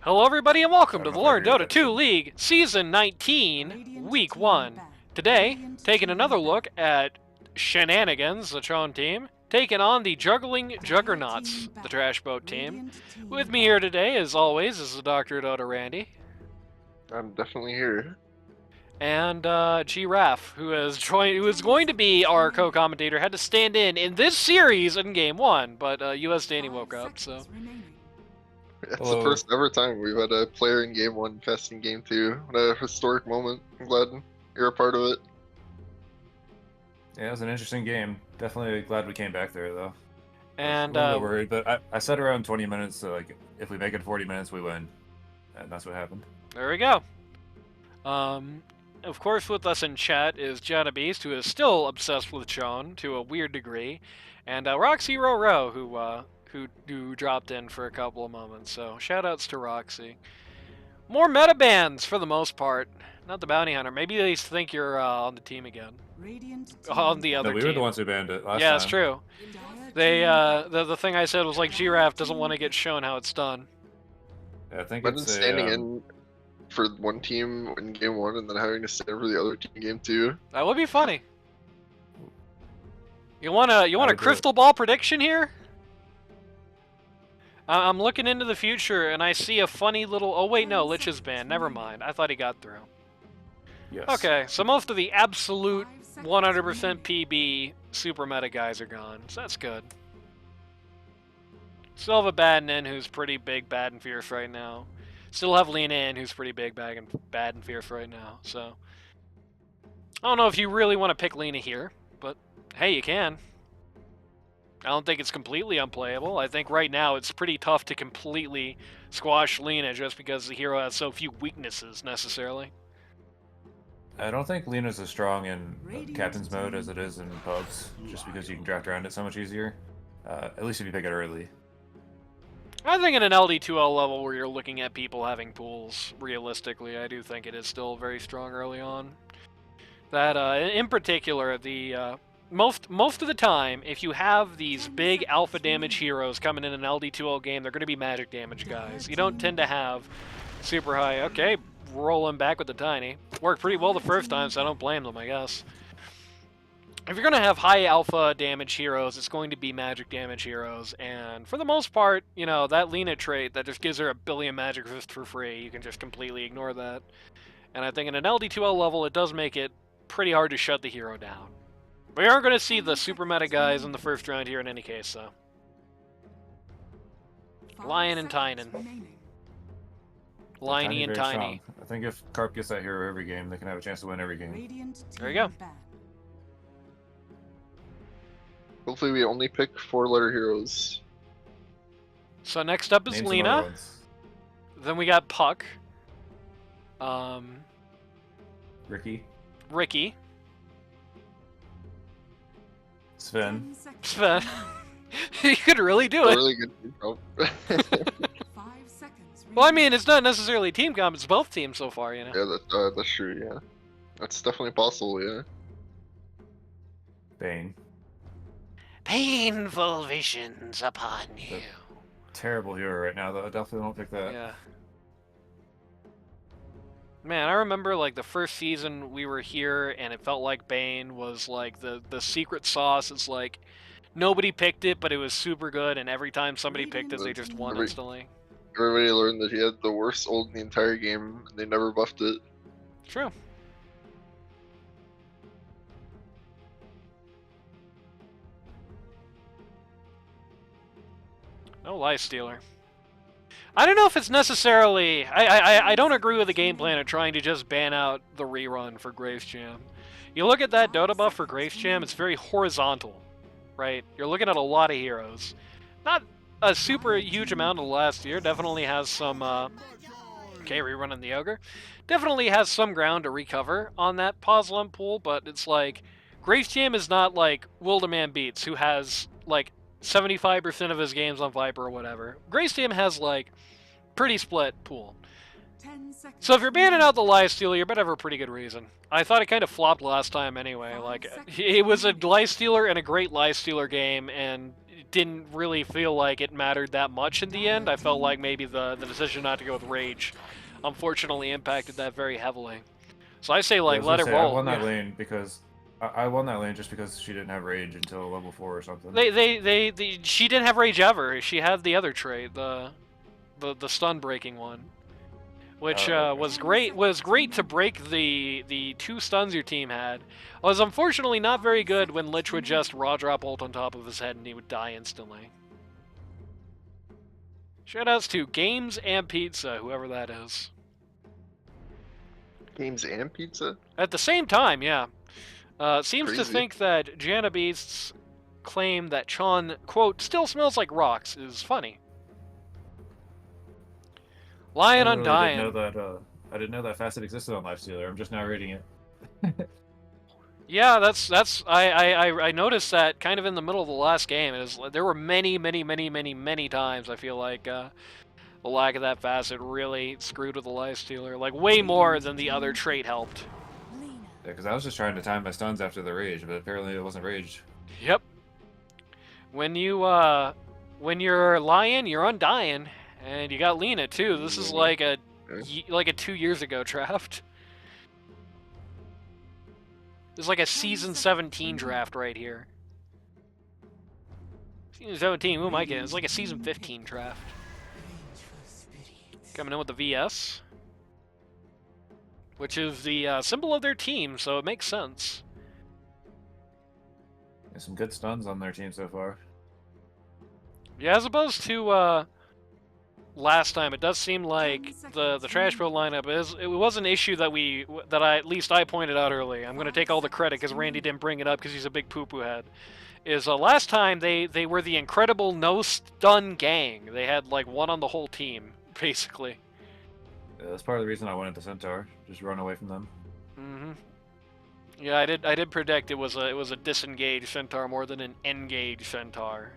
Hello everybody and welcome to the Learn Dota 2 League Season 19, Week 1. Today, taking another look at Shenanigans, the Chon team, taking on the Juggling Juggernauts, the TRASHBOAT team. With me here today, as always, is the Dr. Dota Randy. I'm definitely here. And GRaff, who is going to be our co-commentator, had to stand in this series in Game 1, but US Danny woke up, so... It's the first ever time we've had a player in Game 1 fest in Game 2. What a historic moment. I'm glad you're a part of it. Yeah, it was an interesting game. Definitely glad we came back there, though. And I'm a little worried, but I said around 20 minutes, so like if we make it 40 minutes, we win. And that's what happened. There we go. Of course, with us in chat is Jana Beast, who is still obsessed with Chon to a weird degree, and Roxy Ro, who dropped in for a couple of moments. So shoutouts to Roxy. More meta bans for the most part. Not the bounty hunter. Maybe they think you're on the team again. On the other team. No, we were the ones who banned it last time. Yeah, it's true. They the thing I said was like GRaff doesn't want to get shown how it's done. Yeah, I think Imagine it's standing in for one team in Game 1 and then having to stand for the other team in Game 2. That would be funny. You want a crystal ball prediction here? I'm looking into the future and I see a funny little... Oh wait, no, Lich is banned. Never mind. I thought he got through. Yes. Okay, so most of the absolute 100% PB super meta guys are gone, so that's good. Still have a Badin who's pretty big, bad, and fierce right now. Still have Lena in who's pretty big, bad, and fierce right now, so... I don't know if you really want to pick Lena here, but hey, you can. I don't think it's completely unplayable. I think right now it's pretty tough to completely squash Lena just because the hero has so few weaknesses, necessarily. I don't think Lena's as strong in Captain's mode as it is in pubs, just because you can draft around it so much easier. At least if you pick it early. I think in an LD2L level where you're looking at people having pools, realistically, I do think it is still very strong early on. That, in particular, the... Most of the time, if you have these big alpha damage heroes coming in an LD2L game, they're going to be magic damage guys. You don't tend to have super high... Okay, rolling back with the tiny. Worked pretty well the first time, so I don't blame them, I guess. If you're going to have high alpha damage heroes, it's going to be magic damage heroes. And for the most part, you know, that Lena trait that just gives her a billion magic resist for free, you can just completely ignore that. And I think in an LD2L level, it does make it pretty hard to shut the hero down. We aren't going to see the super meta guys in the first round here in any case, though. Lion and Tynan. Liney and Tiny. I think if Carp gets that hero every game, they can have a chance to win every game. There you go. Hopefully we only pick 4-letter heroes. So next up is Lena. Then we got Puck. Ricky. Sven. You could really do it. Really good team. Well, I mean, it's not necessarily team comp, it's both teams so far, you know? Yeah, that's true, yeah. That's definitely possible, yeah. Bane. Painful visions upon you. Terrible hero right now, though. I definitely won't pick that. Yeah. Man, I remember, like, the first season we were here, and it felt like Bane was, like, the secret sauce. It's like, nobody picked it, but it was super good, and every time somebody picked it, they just won instantly. Everybody learned that he had the worst ult in the entire game, and they never buffed it. True. No Lie Stealer. I don't know if it's necessarily... I don't agree with the game plan of trying to just ban out the rerun for Graves Jam. You look at that Dota buff for Graves Jam, it's very horizontal, right? You're looking at a lot of heroes. Not a super huge amount of last year. Definitely has some... Okay, rerunning the Ogre. Definitely has some ground to recover on that pause lump pool, but it's like... Graves Jam is not like Wilderman Beats, who has, like, 75% of his games on Viper or whatever. Graves Jam has, like, pretty split pool. So if you're banning out the Lie Stealer, you better have a pretty good reason. I thought it kind of flopped last time anyway. Like, it was a Lie Stealer and a great Lie Stealer game, and didn't really feel like it mattered that much in the end. I felt like maybe the decision not to go with Rage unfortunately impacted that very heavily. So I say, like, let it roll. I won that lane because I won that lane just because she didn't have Rage until level 4 or something. She didn't have Rage ever. She had the other trait, the stun breaking one, which was great. Was great to break the 2 stuns your team had. Was unfortunately not very good when Lich would just raw drop ult on top of his head and he would die instantly. Shoutouts to Games and Pizza, whoever that is. Games and Pizza? At the same time, yeah. Seems Crazy. to think that Janna Beast's claim that Chon, quote, still smells like rocks is funny. Lion Undying. I didn't know that facet existed on Lifestealer. I'm just now reading it. Yeah, I noticed that kind of in the middle of the last game. There were many times I feel like the lack of that facet really screwed with the Lifestealer, like way more than the other trait helped. Yeah, because I was just trying to time my stuns after the Rage, but apparently it wasn't Rage. Yep. When you're Lion, you're Undying, and you got Lina too. This is like a 2 years ago draft. There's like a season 17 draft right here. Season 17, who am I getting? It's like a season 15 draft. Coming in with the VS, which is the symbol of their team, so it makes sense. There's some good stuns on their team so far. Yeah, as opposed to last time, it does seem like the TRASHBOAT lineup it was an issue that at least I pointed out early. I'm going to take all the credit because Randy didn't bring it up because he's a big poo-poo head. Is last time they were the incredible no stun gang. They had like one on the whole team basically. Yeah, that's part of the reason I went into Centaur. Just run away from them. Mm-hmm. Yeah, I did predict it was a disengaged Centaur more than an engaged Centaur.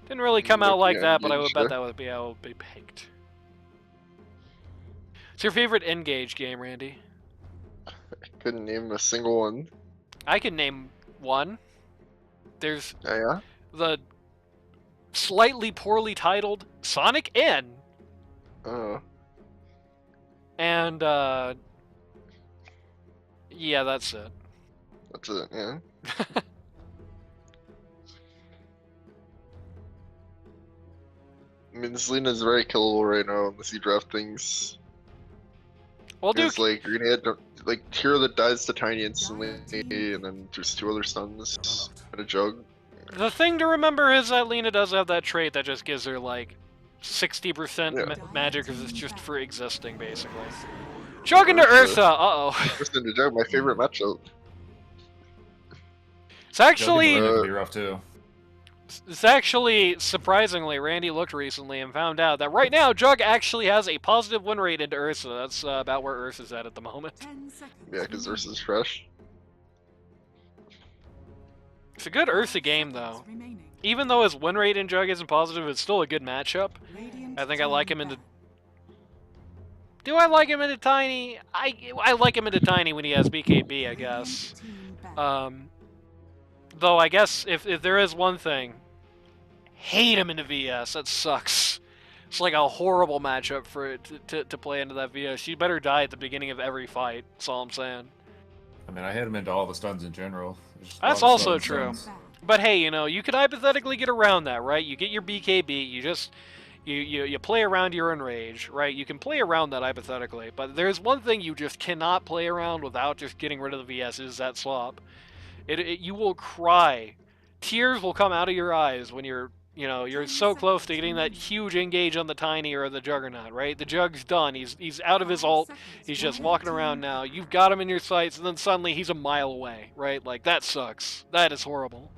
Didn't really come out like that, but I would bet that would be how it would be picked. What's your favorite engage game, Randy? I couldn't name a single one. I can name one. There's the slightly poorly titled Sonic N. Oh. And yeah, that's it. That's it, yeah. I mean, this Lina's very killable right now unless you draft things. Well, dude, it's like you're gonna get like Hero that dies to Tiny instantly, and then there's 2 other stuns and a Jug. the thing to remember is that Lina does have that trait that just gives her like 60% magic because it's just for existing, basically. Jug into Ursa! Uh-oh. First into Jug, my favorite matchup. It's actually... Be rough too. It's actually, surprisingly, Randy looked recently and found out that right now, Jug actually has a positive win rate into Ursa. That's about where Ursa's at the moment. Yeah, because Ursa's fresh. It's a good Ursa game, though. Even though his win rate in Jug isn't positive, it's still a good matchup. I think I like him into... Do I like him into Tiny? I like him into Tiny when he has BKB, I guess. Though I guess if there is one thing, hate him into VS. That sucks. It's like a horrible matchup for it to play into that VS. You better die at the beginning of every fight. That's all I'm saying. I mean, I hit him into all the stuns in general. That's also true. But hey, you know, you could hypothetically get around that, right? You get your BKB, you just you play around your enrage, right? You can play around that hypothetically, but there's one thing you just cannot play around without just getting rid of the VS is that swap. You will cry. Tears will come out of your eyes when you're so close to getting that huge engage on the Tiny or the Juggernaut, right? The Jug's done. He's out of his ult. He's just walking around now. You've got him in your sights, and then suddenly he's a mile away, right? Like, that sucks. That is horrible.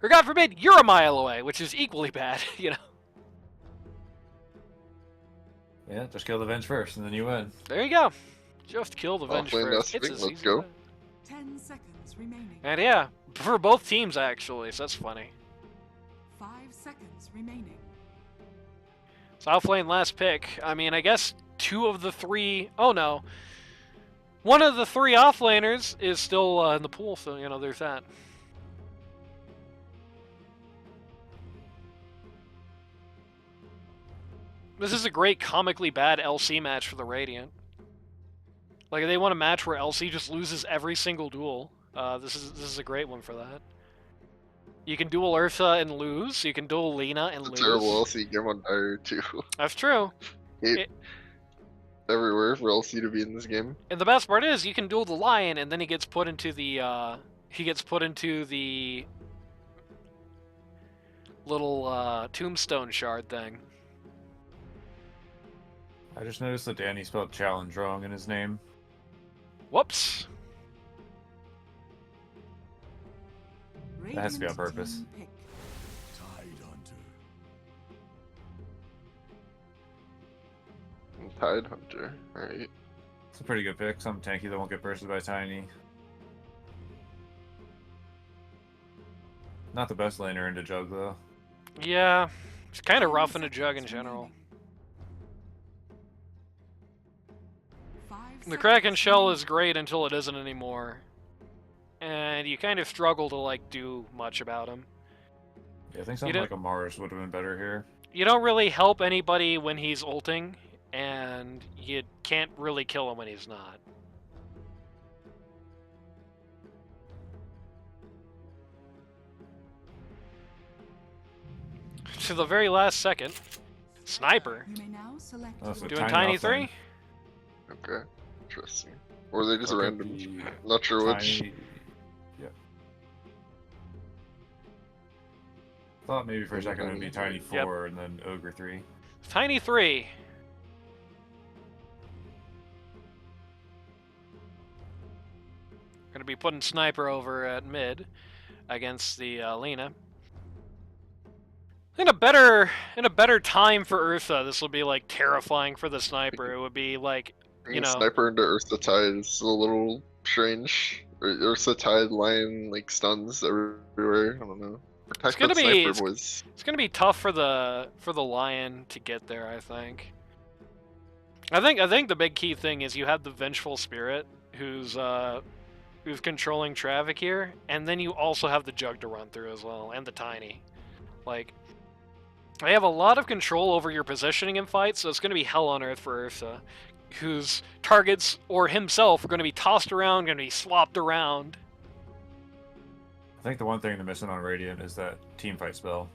Or God forbid, you're a mile away, which is equally bad, you know? Yeah, just kill the Venge first, and then you win. There you go. Just kill the Venge first. Let's go. 10 seconds remaining. And yeah, for both teams, actually, so that's funny. 5 seconds remaining. South lane last pick. I mean, I guess 2 of the 3... Oh, no. 1 of the 3 offlaners is still in the pool, so, you know, there's that. This is a great comically bad LC match for the Radiant. Like, they want a match where LC just loses every single duel. This is a great one for that. You can duel Ursa and lose. You can duel Lina and lose. It's a terrible LC game on Dire too. That's true. Everywhere for LC to be in this game. And the best part is you can duel the Lion, and then he gets put into the little tombstone shard thing. I just noticed that Danny spelled challenge wrong in his name. Whoops. That has to be on purpose. Tide Hunter, alright. It's a pretty good pick. Something tanky that won't get bursted by Tiny. Not the best laner into Jug, though. Yeah, it's kind of rough in a Jug in general. The Kraken shell is great until it isn't anymore. And you kind of struggle to, like, do much about him. Yeah, I think something like a Mars would have been better here. You don't really help anybody when he's ulting, and you can't really kill him when he's not. To the very last second, Sniper. You may now select Oh, so Doing Tiny offering. 3? Okay, interesting. Or they just Or could random. be Not sure which. Tiny... Yeah. Thought maybe for a second it would be Tiny 4 and then Ogre 3. Tiny 3. Gonna be putting Sniper over at mid against the Lina. In a better time for Ursa, this will be like terrifying for the Sniper. It would be like, you know, Sniper into Ursa Tide is a little strange. Ursa Tide Lion like stuns everywhere. I don't know. Protect gonna that be- Sniper, boys. it's gonna be tough for the Lion to get there. I think the big key thing is you have the Vengeful Spirit, who's controlling traffic here, and then you also have the Jug to run through as well, and the Tiny. Like, they have a lot of control over your positioning in fights, so it's going to be hell on earth for Ursa, whose targets or himself are going to be tossed around, going to be swapped around. I think the one thing they're missing on Radiant is that team fight spell.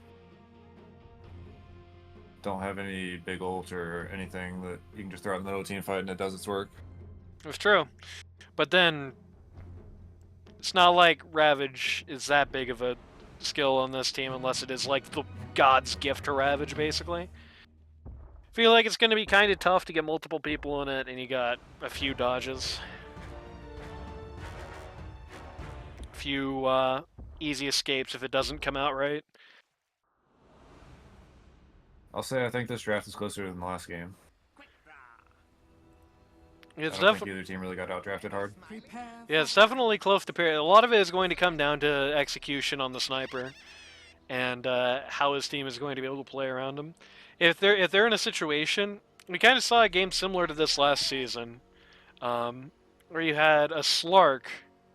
Don't have any big ult or anything that you can just throw out in the middle of a team fight and it does its work. It's true. But then, it's not like Ravage is that big of a skill on this team unless it is like the God's gift to Ravage, basically. Feel like it's going to be kind of tough to get multiple people in it, and you got a few dodges. A few easy escapes if it doesn't come out right. I'll say I think this draft is closer than the last game. It's I don't think either team really got outdrafted hard. Yeah, it's definitely close to pair. A lot of it is going to come down to execution on the Sniper, and how his team is going to be able to play around him. If they're in a situation, we kind of saw a game similar to this last season, where you had a Slark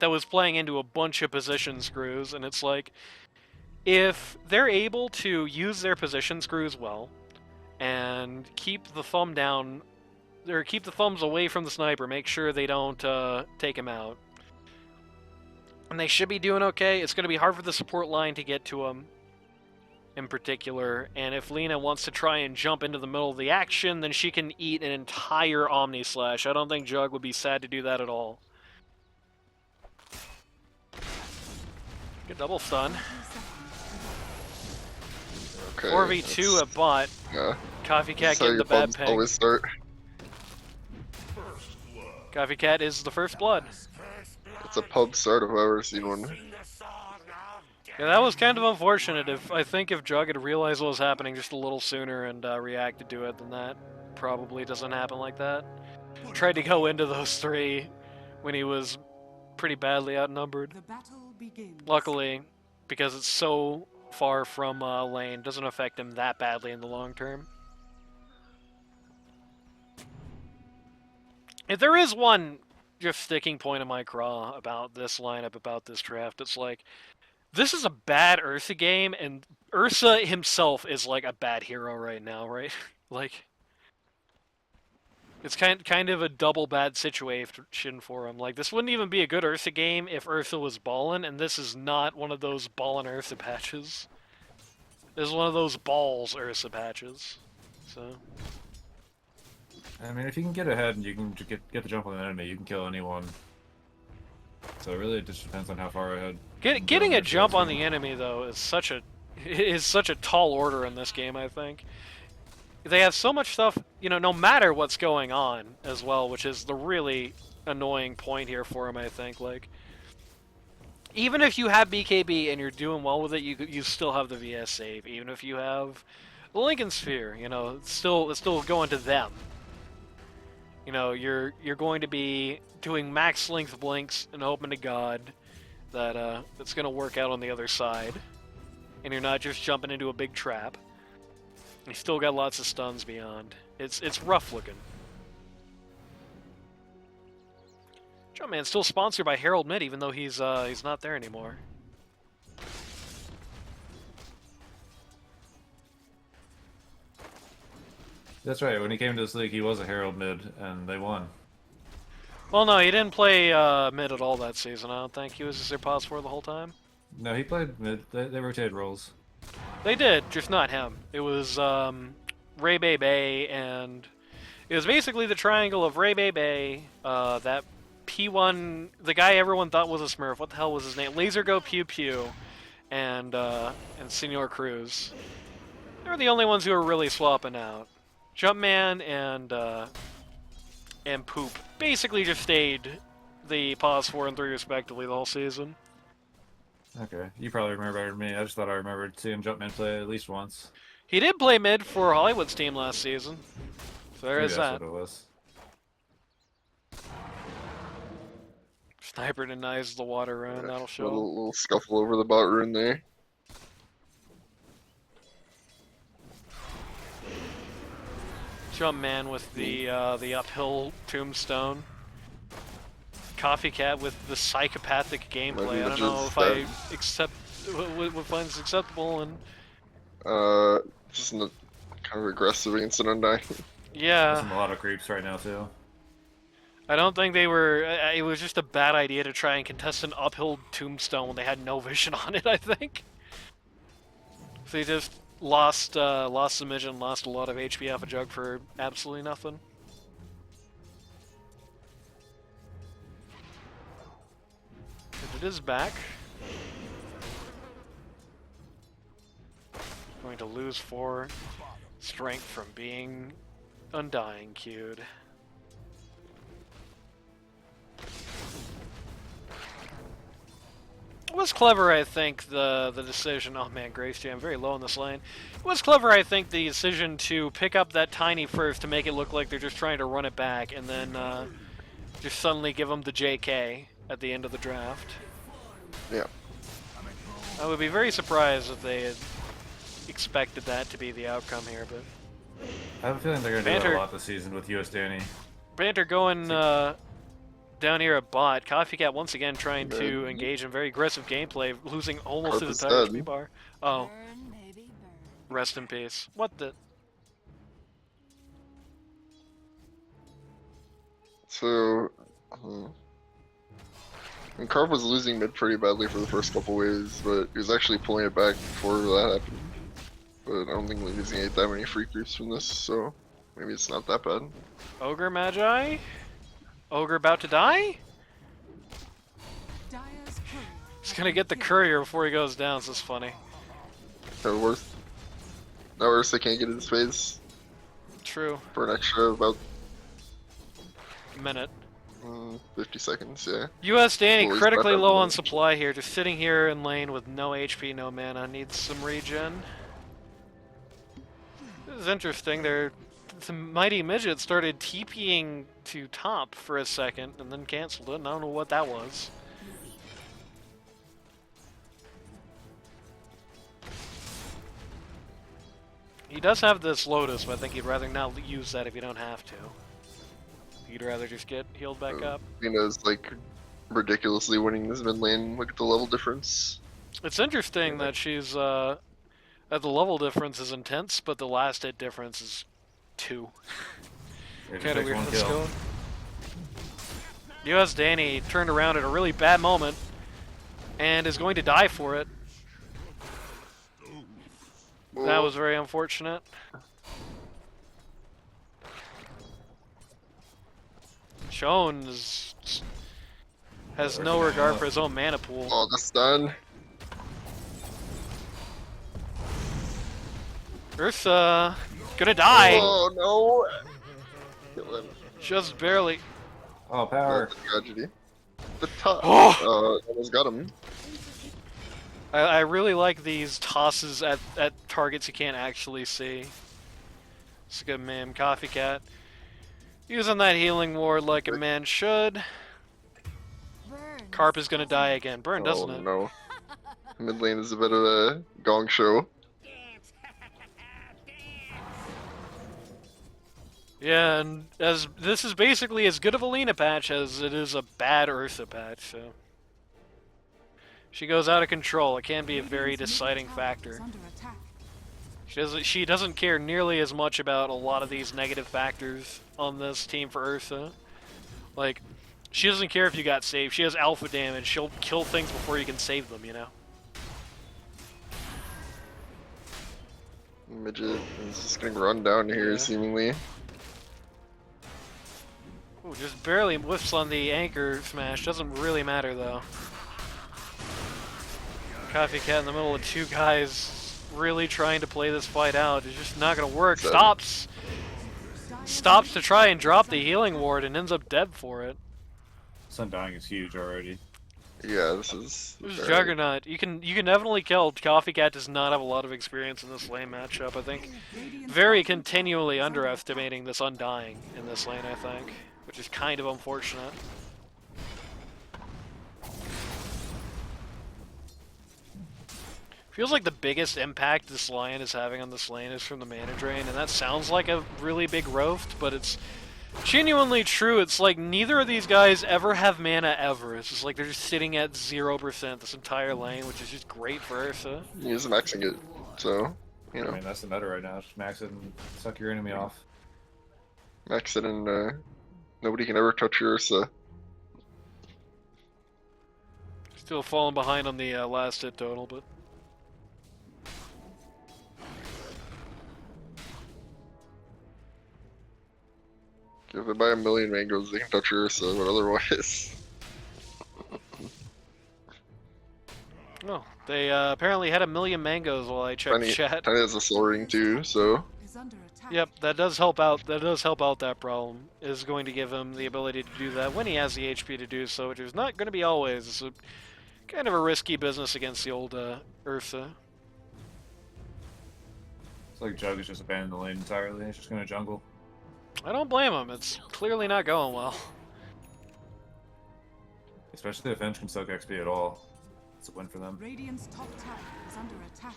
that was playing into a bunch of position screws, and it's like, if they're able to use their position screws well, and keep the thumb down, or keep the thumbs away from the Sniper, make sure they don't take him out, and they should be doing okay. It's going to be hard for the support line to get to him in particular, and if Lina wants to try and jump into the middle of the action, then she can eat an entire Omni Slash. I don't think Jug would be sad to do that at all. Good double stun. Okay, 4v2 at bot. Yeah. Coffee Cat That's how getting your the bad pubs peg. always start. Coffee Cat is the first blood. It's a pub start if I've ever seen one. Yeah, that was kind of unfortunate. I think if Jug had realized what was happening just a little sooner and reacted to it, then that probably doesn't happen like that. Tried to go into those three when he was pretty badly outnumbered. The battle begins. Luckily, because it's so far from lane, doesn't affect him that badly in the long term. If there is one just sticking point in my craw about this lineup, about this draft, it's like, this is a bad Ursa game, and Ursa himself is like a bad hero right now, right? Like, It's kind of a double bad situation for him. Like, this wouldn't even be a good Ursa game if Ursa was ballin', and this is not one of those ballin' Ursa patches. This is one of those balls Ursa patches. So. I mean, if you can get ahead and you can get the jump on an enemy, you can kill anyone. So really, it just depends on how far ahead. Getting a jump on the enemy though is such a tall order in this game. I think they have so much stuff, you know, no matter what's going on as well, which is the really annoying point here for him. I think, like, even if you have BKB and you're doing well with it, you still have the VS save. Even if you have the Lincoln Sphere, you know, it's still going to them. You know, you're going to be doing max length blinks and hoping to God that it's going to work out on the other side, and you're not just jumping into a big trap. You still got lots of stuns beyond. It's rough looking. Jumpman's still sponsored by Herald Mid, even though he's not there anymore. That's right. When he came to this league, he was a Herald mid, and they won. Well, no, he didn't play mid at all that season. I don't think he was just their pause for the whole time. No, he played mid. They rotated roles. They did, just not him. It was Ray Bay Bay, and it was basically the triangle of Ray Bay Bay, that P1, the guy everyone thought was a Smurf. What the hell was his name? Laser Go Pew Pew, and Senor Cruz. They were the only ones who were really swapping out. Jumpman and Poop basically just stayed the pause 4 and 3 respectively the whole season. Okay, you probably remember better than me. I just thought I remembered seeing Jumpman play at least once. He did play mid for Hollywood's team last season. So there is that. That's what it was. Sniper denies the water run, that'll show. Little scuffle over the bot rune there. Jumpman with the uphill tombstone. Coffee Cat with the psychopathic gameplay. I don't know if I accept what finds acceptable, and just kind of aggressive against an undying. yeah. There's a lot of creeps right now too. I don't think they were. It was just a bad idea to try and contest an uphill tombstone when they had no vision on it. I think. So they just lost submission, lost a lot of HP off a jug for absolutely nothing. And it is back. Going to lose 4 strength from being undying queued. It was clever, I think, the decision. Oh man, Grace Jam very low in this lane. It was clever, I think, the decision to pick up that tiny first to make it look like they're just trying to run it back, and then just suddenly give them the JK at the end of the draft. Yeah. I would be very surprised if they had expected that to be the outcome here, but I have a feeling they're going to do that a lot this season with US Danny. Banter going down here at bot. Coffee Cat once again trying to engage in very aggressive gameplay, losing almost his entire HP bar. Oh. Rest in peace. What the? So, and Carp was losing mid pretty badly for the first couple waves, but he was actually pulling it back before that happened. But I don't think he's gonna get that many free creeps from this, so maybe it's not that bad. Ogre Magi? Ogre about to die? He's gonna get the courier before he goes down, so it's funny. No worse. No worse, they can't get into space. True. For an extra about minute. 50 seconds, yeah. US Danny Always critically better low than on supply here, just sitting here in lane with no HP, no mana, needs some regen. This is interesting, the Mighty Midget started TPing to top for a second and then canceled it, and I don't know what that was. He does have this Lotus, but I think he'd rather not use that if you don't have to. You'd rather just get healed back up. Nina's like ridiculously winning this mid lane. Look at the level difference. It's interesting that she's that the level difference is intense, but the last hit difference is 2. It just Kind of takes weird one how this is kill. going. US Danny turned around at a really bad moment and is going to die for it. That was very unfortunate. Chon has no regard for his own mana pool. Oh, the stun. Ursa gonna die. Oh no! Kill him. Just barely. Oh, power. That's a tragedy. The top. Oh! Almost got him. I really like these tosses at targets you can't actually see. It's a good meme. Coffee Cat. Using that healing ward like a man should. Carp is gonna die again. Burn, doesn't it? No. Mid lane is a bit of a gong show. Yeah, and as this is basically as good of a Lena patch as it is a bad Ursa patch, so she goes out of control. It can be a very deciding factor. She doesn't care nearly as much about a lot of these negative factors on this team for Ursa. Like, she doesn't care if you got saved. She has alpha damage. She'll kill things before you can save them, you know? Midget is just getting run down here, Yeah. seemingly. Ooh, just barely whiffs on the anchor smash. Doesn't really matter, though. Coffee Cat in the middle of two guys really trying to play this fight out. It's just not going to work. Stops to try and drop the healing ward and ends up dead for it. Sun dying is huge already. Yeah, this is. This is Juggernaut. You can definitely kill. Coffee Cat does not have a lot of experience in this lane matchup. I think very continually underestimating this Undying in this lane, I think, which is kind of unfortunate. Feels like the biggest impact this Lion is having on this lane is from the mana drain, and that sounds like a really big roast, but it's genuinely true. It's like neither of these guys ever have mana ever. It's just like they're just sitting at 0% this entire lane, which is just great for Ursa. He's maxing it, so, you I know, mean, that's the meta right now. Just max it and suck your enemy off. max it and nobody can ever touch your Ursa. Still falling behind on the last hit total, but If they buy a million mangoes, they can touch your Ursa, but otherwise. oh, they apparently had 1 million mangoes while I checked chat. Tiny has a soul ring too, so. Yep, that does help out. That does help out that problem. Is going to give him the ability to do that when he has the HP to do so, which is not going to be always. It's a kind of a risky business against the old Ursa. It's like Jug is just abandoning the lane entirely. He's just gonna jungle. I don't blame him. It's clearly not going well. Especially if Finch can soak XP at all. It's a win for them. Radiant's top tower is under attack.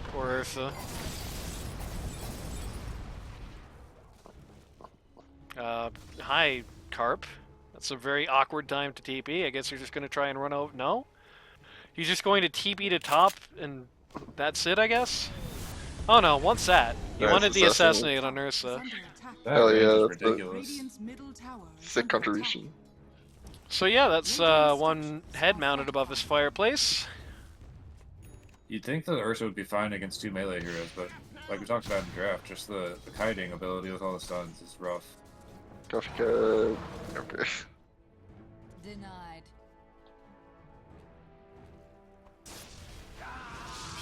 Poor Ursa. Hi, Carp. That's a very awkward time to TP. I guess you're just going to try and run over. No? You're just going to TP to top, and that's it, I guess? Oh no, what's that? You Nice wanted the assassinate. assassinate on Ursa. That Hell range yeah, is that's ridiculous. Radiant's middle tower is Sick under contribution. So yeah, that's one head mounted above his fireplace. You'd think that Ursa would be fine against 2 melee heroes, but like we talked about in draft, just the kiting ability with all the stuns is rough. Coffee cat. Okay. Denied.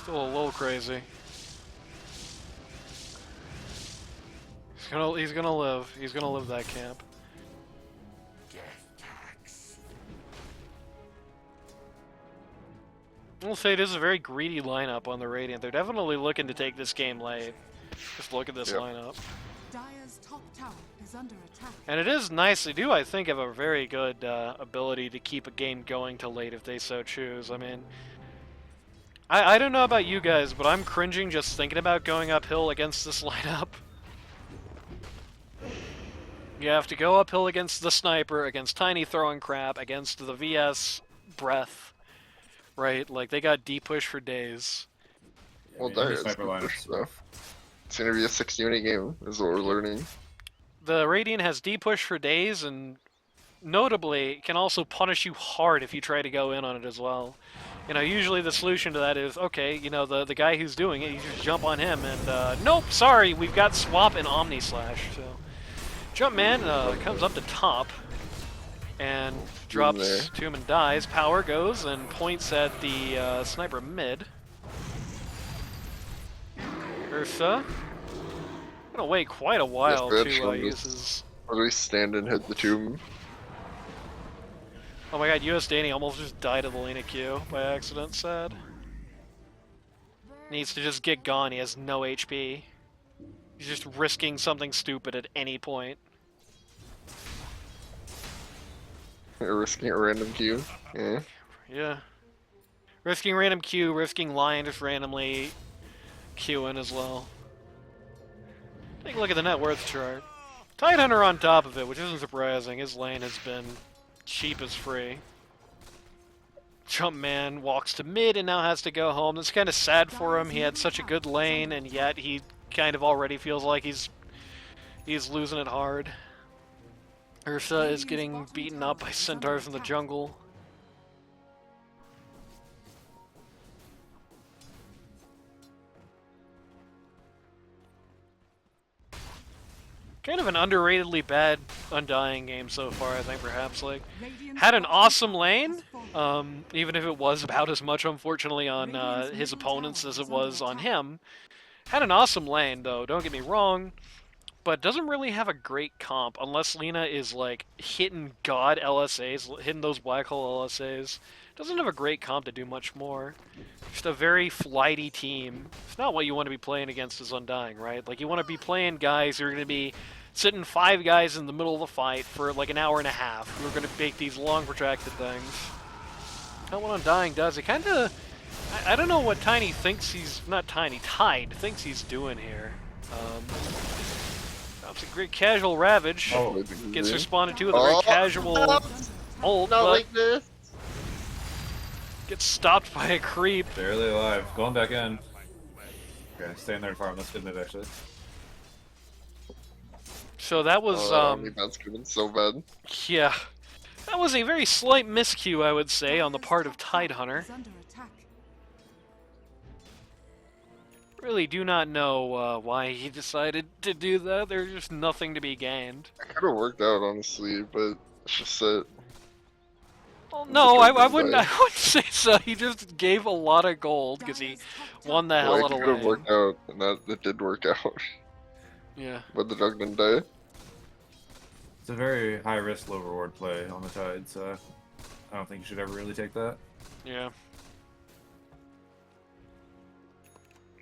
Still a little crazy. He's gonna live. He's gonna live that camp. I'll say it is a very greedy lineup on the Radiant. They're definitely looking to take this game late. Just look at this Yep. lineup. Dire's top tower is under attack. And it is nice. They do, I think, have a very good ability to keep a game going till late if they so choose. I mean, I don't know about you guys, but I'm cringing just thinking about going uphill against this lineup. You have to go uphill against the Sniper, against Tiny throwing crap, against the VS Breath, right? Like, they got deep push for days. Well, Yeah, there any is sniper good lineup push, is though. rough. It's gonna be a 6 unit game, is what we're learning. the Radiant has D-push for days, and notably can also punish you hard if you try to go in on it as well. You know, usually the solution to that is, okay, you know, the guy who's doing it, you just jump on him, and nope, sorry, we've got Swap and Omni Slash. So Jumpman comes up to top and drops to him and dies. Power goes and points at the sniper mid. Ursa gonna wait quite a while to use his. Or do we stand and hit the tomb? Oh my god, US Danny almost just died of the Lena Q by accident, sad. Needs to just get gone, he has no HP. He's just risking something stupid at any point. You're risking a random Q. Yeah. Yeah. Risking random Q, risking Lion just randomly Qing as well. Take a look at the net worth chart. Tidehunter on top of it, which isn't surprising. His lane has been cheap as free. Jumpman walks to mid and now has to go home. That's kind of sad for him. He had such a good lane, and yet he kind of already feels like he's losing it hard. Ursa is getting beaten up by centaurs in the jungle. Kind of an underratedly bad Undying game so far, I think, perhaps. Like, had an awesome lane, even if it was about as much, unfortunately, on his opponents as it was on him. Had an awesome lane, though, don't get me wrong, but doesn't really have a great comp, unless Lena is, like, hitting god LSAs, hitting those black hole LSAs. Doesn't have a great comp to do much more. Just a very flighty team. It's not what you want to be playing against as Undying, right? Like, you want to be playing guys who are going to be sitting 5 guys in the middle of the fight for like an hour and a half, who are going to make these long, protracted things. Not what Undying does. It kind of... I don't know what Tiny thinks he's... Not Tiny, Tide thinks he's doing here. Drops a great casual Ravage. Oh, gets responded to with a very casual ult, not but like this. gets stopped by a creep. Barely alive. Going back in. Okay, staying there to farm. That's good move, actually. So that was, That's could have been so bad. yeah. That was a very slight miscue, I would say, on the part of Tidehunter. Really do not know why he decided to do that. There's just nothing to be gained. It could have worked out, honestly, but it's just that. Well, no, I wouldn't say so. He just gave a lot of gold because he won the hell out of It could have lane. worked out, and that did work out. Yeah. But the dog didn't die. It's a very high risk, low reward play on the Tide, so I don't think you should ever really take that. Yeah.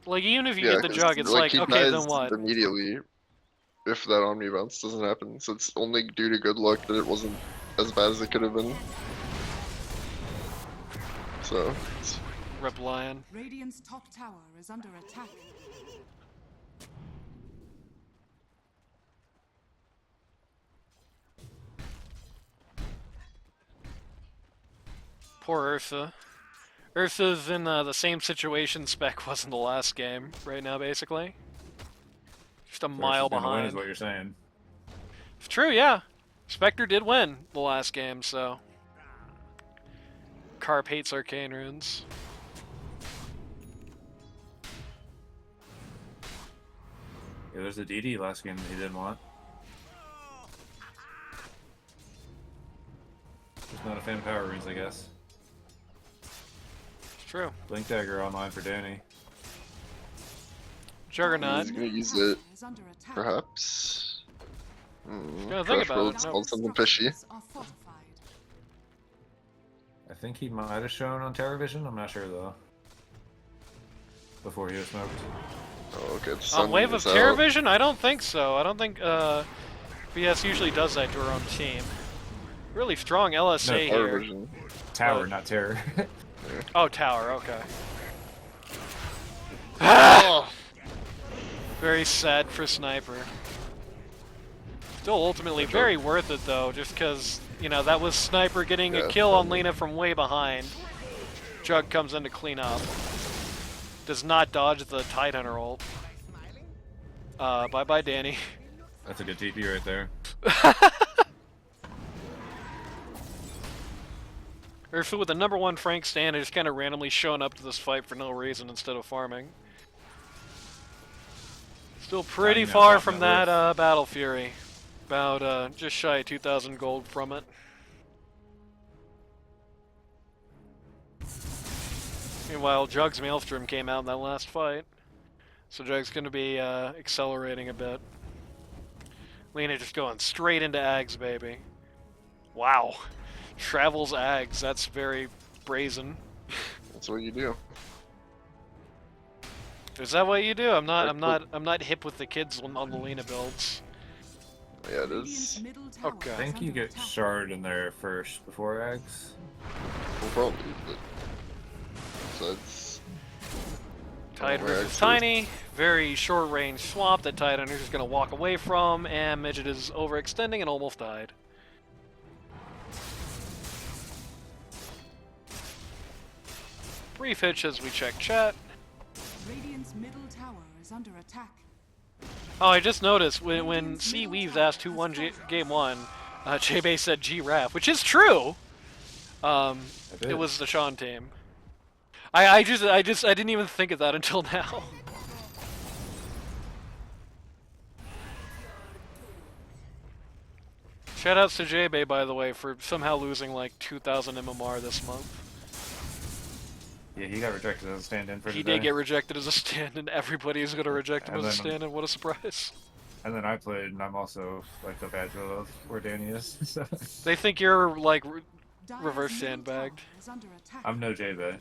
Like, even if you Yeah, get the 'cause, jug, it's like, like, he okay, dies then what? immediately if that Omni bounce doesn't happen. So it's only due to good luck that it wasn't as bad as it could have been. So, it's Rip Lion. Radiant's top tower is under attack. Poor Ursa. Ursa's in the same situation Spec was in the last game right now, basically. Just a mile Versus gonna win behind. is what you're saying. It's true, yeah. Spectre did win the last game, so. Carp hates arcane runes. Yeah, there's a DD last game that he didn't want. Just not a fan of power runes, I guess. It's true. Blink Dagger online for Danny. Juggernaut. he's gonna use it, Is under attack. perhaps. Gotta think about it. It's No. called something fishy. Are fortified. I think he might have shown on Terror Vision, I'm not sure though. Before he was smoked. Oh, okay. The On sun Wave of is out. Terror Vision? I don't think so. I don't think BS usually does that to her own team. Really strong LSA No, Power here. vision. Tower, Oh. not Terror. Oh, tower, okay. Oh! Very sad for Sniper. Still ultimately very worth it though, just because, you know, that was Sniper getting a Yeah, kill on probably. Lena from way behind. Jug comes in to clean up. Does not dodge the Tidehunter ult. Bye-bye, Danny. That's a good TP right there. Ursa with the #1 Frank stand just kind of randomly showing up to this fight for no reason instead of farming. Still pretty Dying now, far top from net that worth. Battle Fury. About just shy of 2,000 gold from it. Meanwhile, Jug's Maelstrom came out in that last fight. So Jug's going to be accelerating a bit. Lena just going straight into Ags, baby. Wow. Travels Ags, that's very brazen. That's what you do. Is that what you do? I'm not hip with the kids on the Lena builds. Yeah, it Radiant's is. middle tower Okay. I is think you under get attack. shard in there first before eggs. Well, probably, but besides, Tide Oh, versus actually- Tiny, very short range swap that Tide Hunter's just gonna walk away from, and Midget is overextending and almost died. Brief hitch as we check chat. Radiant's middle tower is under attack. Oh, I just noticed when C Weaves asked who won game 1, J-Bay said GRaff, which is true. It was the Chon team. I didn't even think of that until now. Shoutouts to J-Bay, by the way, for somehow losing like 2,000 MMR this month. Yeah, he got rejected as a stand-in for He today. did get rejected as a stand-in. Everybody's gonna reject him And as a then- stand-in. What a surprise! And then I played, and I'm also like the bad girl of where Danny is. So. They think you're like Dire's reverse middle sandbagged. tower is under attack. I'm no J-Bay.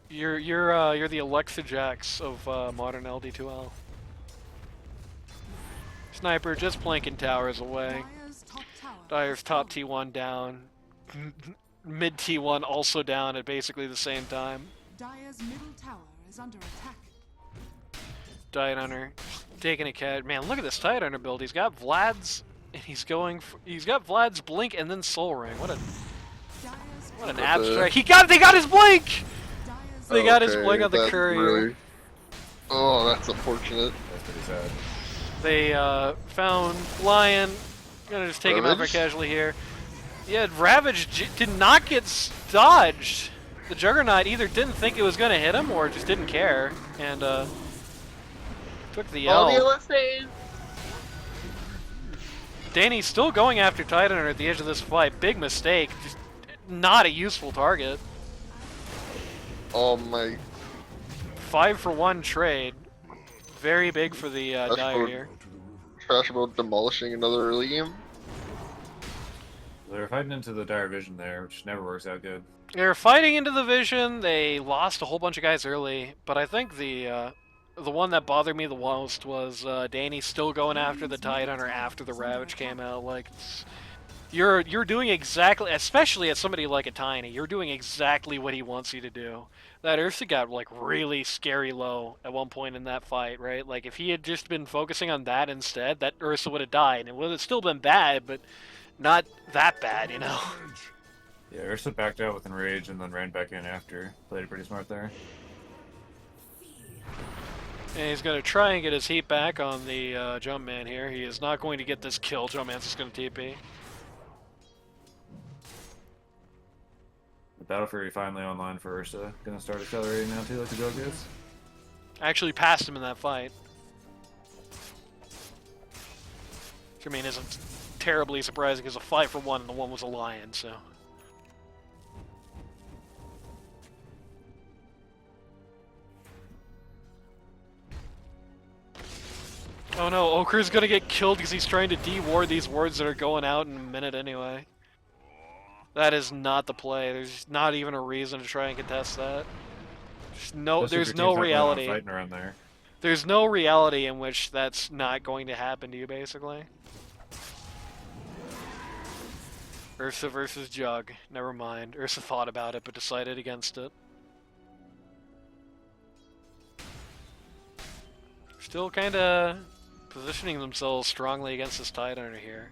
You're the Alexa Jax of modern LD2L. Sniper just planking towers away. Dire's top tower Dyer's is top down. T1 down. Mid T1 also down at basically the same time. Dire's middle tower is under attack. Tide Hunter taking a cat. Man, look at this Tide Hunter build. He's got Vlad's, and he's got Vlad's blink and then Soul Ring. What Dire's an the- abstract. They got his blink. Dire's They got his Okay, blink on the that's courier. really- Oh, that's unfortunate. That's pretty sad. They found Lion. Gonna just take him out for Ravage? casualty here. Yeah, Ravage did not get dodged. The Juggernaut either didn't think it was gonna hit him or just didn't care and took the L. Danny's still going after Titan at the edge of this fight. Big mistake. Just not a useful target. Oh my. 5-for-1 trade. Very big for the That's Dyer good. here. Trash about demolishing another early game. They're fighting into the dire vision there, which never works out good. They're fighting into the vision. They lost a whole bunch of guys early, but I think the one that bothered me the most was Danny still going after the Tide Hunter after the Ravage came out. Like, you're doing exactly, especially as somebody like a Tiny, you're doing exactly what he wants you to do. That Ursa got like really scary low at one point in that fight, right? Like if he had just been focusing on that instead, that Ursa would have died. It would have still been bad, but not that bad, you know. Yeah, Ursa backed out with Enrage and then ran back in after. Played it pretty smart there. And he's going to try and get his heat back on the Jumpman here. He is not going to get this kill. Jumpman's just going to TP. The Battle Fury finally online for Ursa. Gonna start accelerating now too, like the Jug is. Actually passed him in that fight. Which, I mean, isn't terribly surprising because a 5-for-1 and the one was a Lion, so. Oh no, Okr's gonna get killed because he's trying to de-ward these wards that are going out in a minute anyway. That is not the play. There's not even a reason to try and contest that. Especially if There's your no team's not planning on reality. Fighting around there. There's no reality in which that's not going to happen to you, basically. Ursa versus Jug. Never mind. Ursa thought about it, but decided against it. Still kind of positioning themselves strongly against this Tide Hunter here.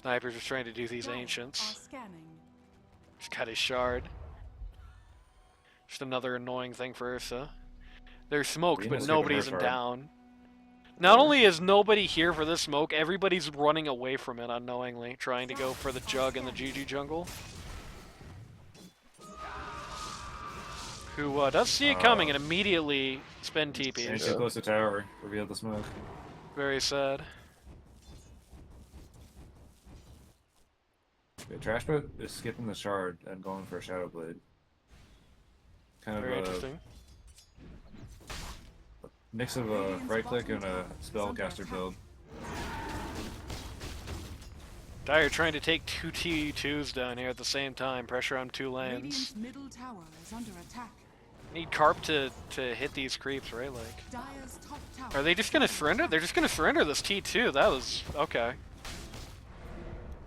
Snipers are trying to do these Dire Ancients. are scanning. Just got his shard. Just another annoying thing for Ursa. They're smoked, Lena's but giving her nobody's in shard. down. Not only is nobody here for this smoke, everybody's running away from it unknowingly, trying to go for the Jug in the GG jungle. Who does see it coming and immediately spend Ain't TPs. too close to tower. Reveal the smoke. Very sad. Yeah, TRASHBOAT is skipping the shard and going for a Shadow Blade. Kind Very of a interesting. mix of a right click and a spellcaster build. Dire trying to take two T2s down here at the same time. Pressure on two lanes. Radiant's middle tower is under attack. Need Carp to hit these creeps, right? Like, Dire's top tower. are they just gonna surrender? They're just gonna surrender this T2. That was okay.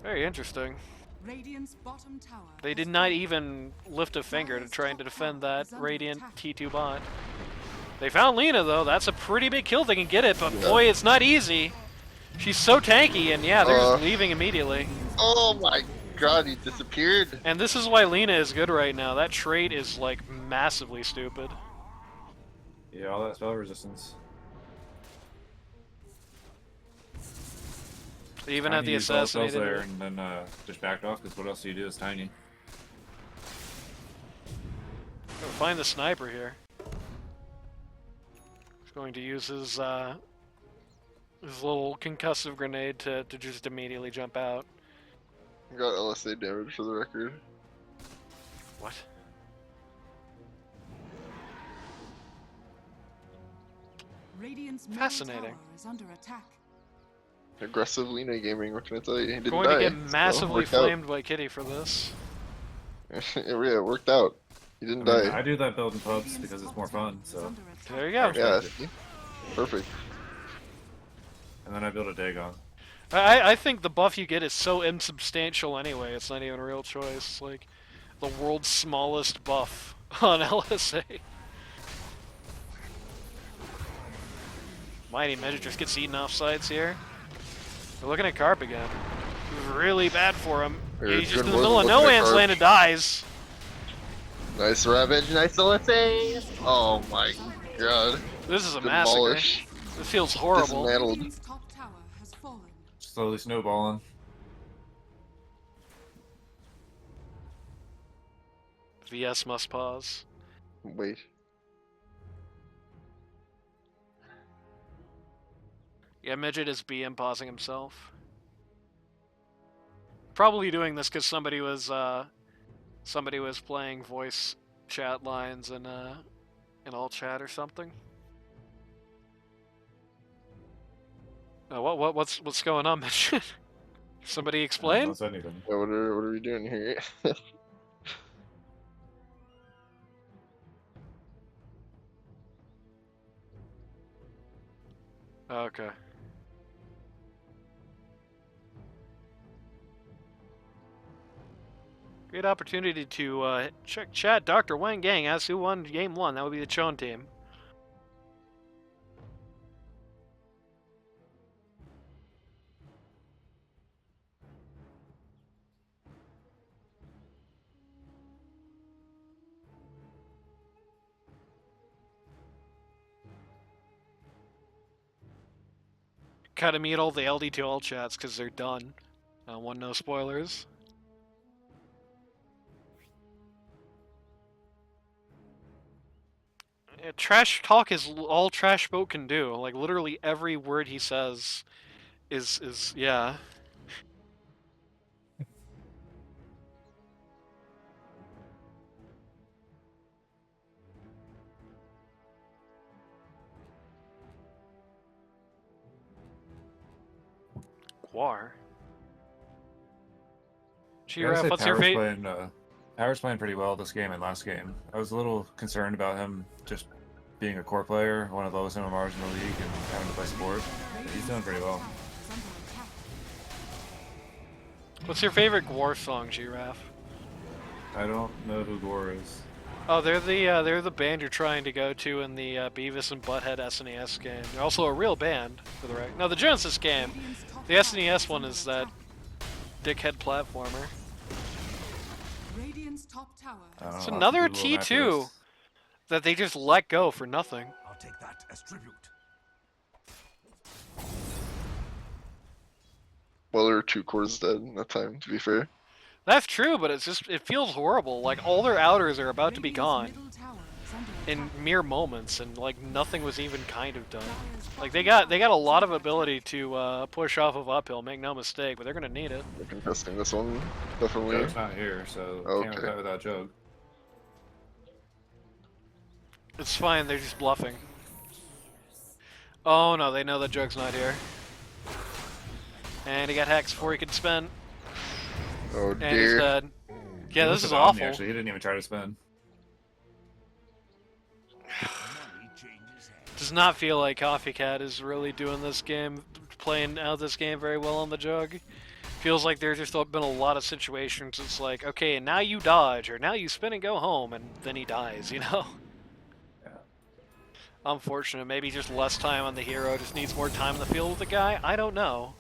Very interesting. Radiant's bottom tower. They has did not fallen. even lift a finger to trying to defend that Radiant T2 bot. They found Lina though. That's a pretty big kill if they can get it, but boy, it's not easy. She's so tanky, and yeah, they're just leaving immediately. Oh my god, he disappeared. And this is why Lina is good right now. That trait is like massively stupid. Yeah, all that spell resistance. They even Tiny have the used all the spells assassinated. there and then just backed off because what else do you do? It's tiny. Gotta find the sniper here. He's going to use his little concussive grenade to just immediately jump out. Got LSA damage for the record. What? Radiant's middle Fascinating. tower is under attack. Aggressive Lina gaming, what can I tell you? He didn't Going die. to get so massively worked out. flamed by Kitty for this. Yeah, it worked out. He didn't I mean, die. I do that build in pubs Radiant's because it's top more tower fun, is so. under attack. There you go. Yeah, see? Perfect. And then I build a Dagon. I think the buff you get is so insubstantial anyway, it's not even a real choice. It's like the world's smallest buff on LSA. Mighty Measure just gets eaten off sides here. We're looking at Carp again. Really bad for him. Very He's just good in the one, middle of looking no at man's Carp. land and dies. Nice Ravage, nice LSA! Oh my god. This is a massacre. Demolish. This feels horrible. Dismantled. Radiant's top tower has fallen. Slowly snowballing. VS must pause. Wait. Yeah, Midget is BM pausing himself. Probably doing this because somebody was playing voice chat lines in all chat or something. What's going on, Midget? Somebody I explain? don't know anything. Yeah, what are we doing here? Okay. Great opportunity to check chat. Dr. Wang Gang asks who won game 1. That would be the Chon team. Gotta mute all the LD2L chats because they're done. One no spoilers. Yeah, trash talk is all TRASHBOAT can do. Like literally every word he says is yeah. GRaff. GRaff, what's your fate? Power's playing pretty well this game and last game. I was a little concerned about him just being a core player, one of the lowest MMRs in the league, and having to play support. But he's doing pretty well. Is under attack. What's your favorite GRaff song, GRaff? I don't know who Gore is. Oh, they're the band you're trying to go to in the Beavis and Butthead SNES game. They're also a real band, for the record. No, the Genesis game. Radiant's top The tower SNES is one under is that attack. dickhead platformer. Radiant's top tower I don't has It's know, I'll another have to Google him after T2 this. that they just let go for nothing. I'll take that as tribute. Well, there were 2 cores dead in that time, to be fair. That's true, but it feels horrible. Like all their outers are about to be gone Middle tower is under in attack. mere moments, and like nothing was even kind of done. Like they got a lot of ability to push off of uphill, make no mistake, but they're gonna need it. They're contesting this one, definitely. Jug's not here, so can't Okay. fight without Jug. It's fine, they're just bluffing. Oh no, they know that Jug's not here. And he got hacks before he could spin, Oh and he's dear. dead. Yeah, He this was is a Omni, awful. Actually, he didn't even try to spin. Does not feel like Coffee Cat is really doing this game, playing out this game very well on the Jug. Feels like there's just been a lot of situations. It's like, okay, and now you dodge, or now you spin and go home, and then he dies, you know? Yeah. Unfortunate. Maybe just less time on the hero, just needs more time in the field with the guy. I don't know.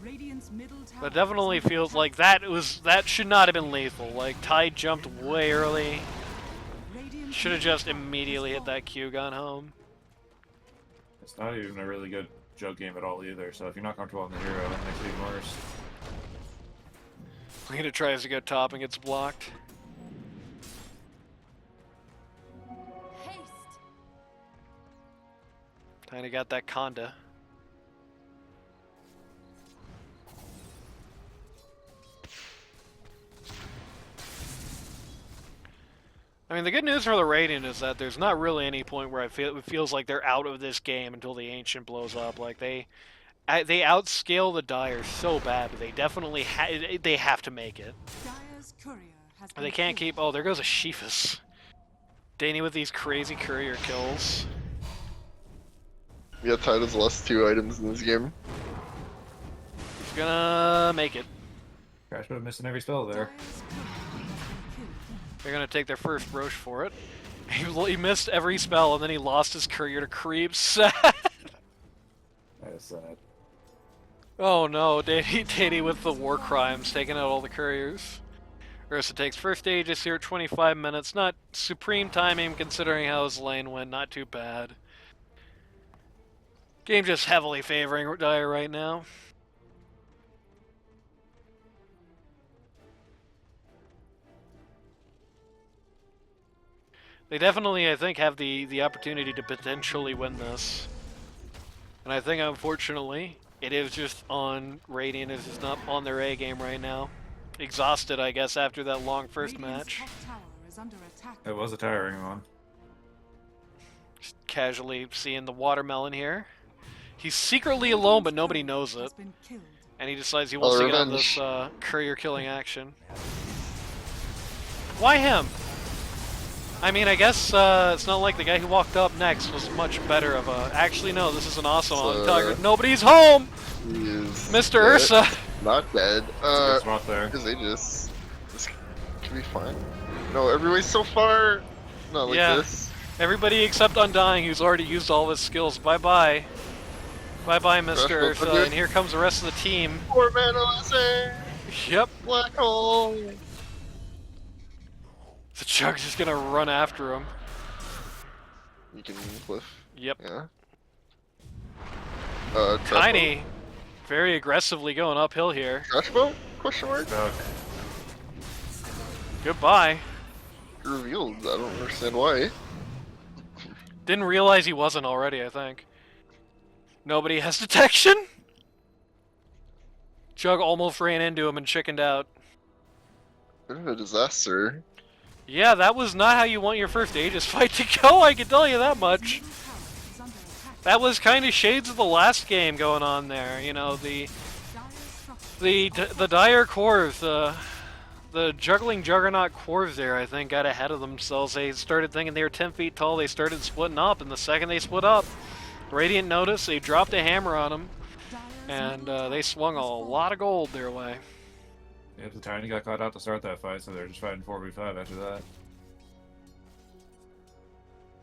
Radiant's middle tower But definitely is under feels attack. like that should not have been lethal. Like, Tide jumped way early. Radiant's Should have middle just tower immediately has hit that Q gun home. It's not even a really good Jug game at all either, so if you're not comfortable on the hero, that makes it even worse. Lena tries to go top and gets blocked. Haste. Tiny got that Conda. I mean, the good news for the Radiant is that there's not really any point where it feels like they're out of this game until the Ancient blows up. Like, they outscale the Dire so bad, but they definitely they have to make it. Dire's courier has been They can't killed. keep... Oh, there goes a Sheafus. Danny with these crazy courier kills. Yeah, Tide has lost 2 items in this game. He's gonna make it. TRASHBOAT missing every spell there. Dire's courier has been killed. They're gonna take their first Roche for it. He missed every spell, and then he lost his courier to creep. Sad. That is sad. Oh no, Danny with the war crimes, taking out all the couriers. Ursa takes first stage this here at 25 minutes. Not supreme timing considering how his lane went, not too bad. Game just heavily favoring Dire right now. They definitely, I think, have the opportunity to potentially win this. And I think, unfortunately, it is just on Radiant. It's just not on their A game right now. Exhausted, I guess, after that long first Radiant's match. top tower is under attack. It was a tiring one. Just casually seeing the watermelon here. He's secretly alone, but nobody knows it. Has been killed. And he decides he wants to get on this courier killing action. Why him? I mean, I guess it's not like the guy who walked up next was much better of a... Actually, no, this is an awesome on Tiger. Nobody's home! He is Mr. dead. Ursa! Not dead. It's a good spot there. Because they just... This could be fine. No, everybody's so far! Not like Yeah. this. Everybody except Undying, who's already used all of his skills. Bye-bye. Bye-bye, Mr. Trashboat Ursa. budget. And here comes the rest of the team. 4 mana laser! Yep. Black hole! The Jug's just gonna run after him. You can cliff. Yep. Yeah. Tiny, very aggressively going uphill here. TRASHBOAT? Question mark? Jug. Goodbye. Revealed. I don't understand why. Didn't realize he wasn't already, I think. Nobody has detection? Jug almost ran into him and chickened out. Bit of a disaster. Yeah, that was not how you want your first Aegis fight to go, I can tell you that much. Middle tower is under attack. That was kind of shades of the last game going on there. You know, the Dire's structure the Dire cores, the Juggling Juggernaut cores there, I think, got ahead of themselves. They started thinking they were 10 feet tall, they started splitting up, and the second they split up, Radiant noticed, they dropped a hammer on them, Dire's and middle tower they swung a has fallen. lot of gold their way. Yep, the Tiny got caught out to start that fight, so they're just fighting 4v5 after that.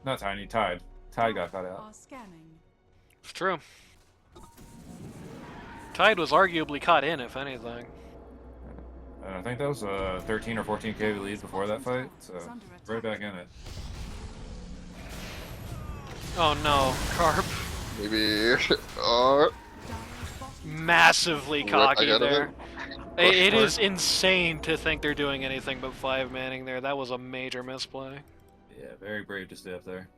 Not Tiny, Tide. Tide got caught out. Are scanning. It's true. Tide was arguably caught in, if anything. And I think that was a 13 or 14k lead before that fight, so right back in it. Oh no, Carp. Maybe. Dire's bottom massively Right, I cocky got it. there. Push It more. is insane to think they're doing anything but 5-manning there. That was a major misplay. Yeah, very brave to stay up there.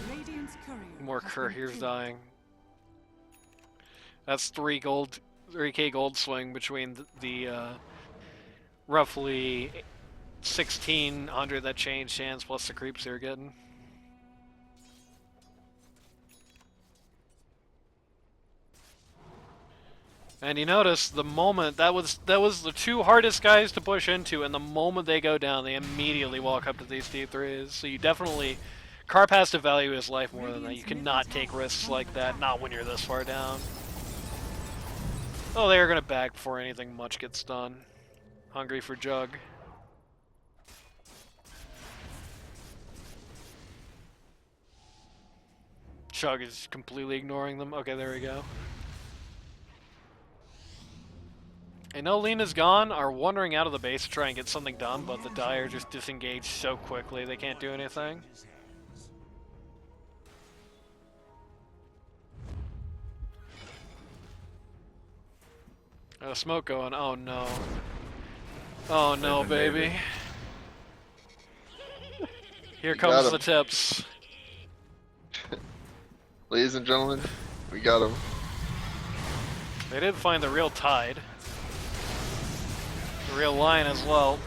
Radiant's courier More has been couriers killed. dying. That's 3k gold swing between the roughly 1600 that changed hands plus the creeps they're getting. And you notice the moment that was the two hardest guys to push into, and the moment they go down, they immediately walk up to these D3s. So you definitely, Carp has to value his life more than that. You cannot take risks like that, not when you're this far down. Oh, they're gonna back before anything much gets done. Hungry for Jug. Chug is completely ignoring them. Okay, there we go. I know Lena's gone, are wandering out of the base to try and get something done, but the Dire just disengaged so quickly they can't do anything. Oh, smoke going. Oh no. Oh no, baby. Here You got comes the him. tips. Ladies and gentlemen, we got him. They did find the real tide. The real line as well.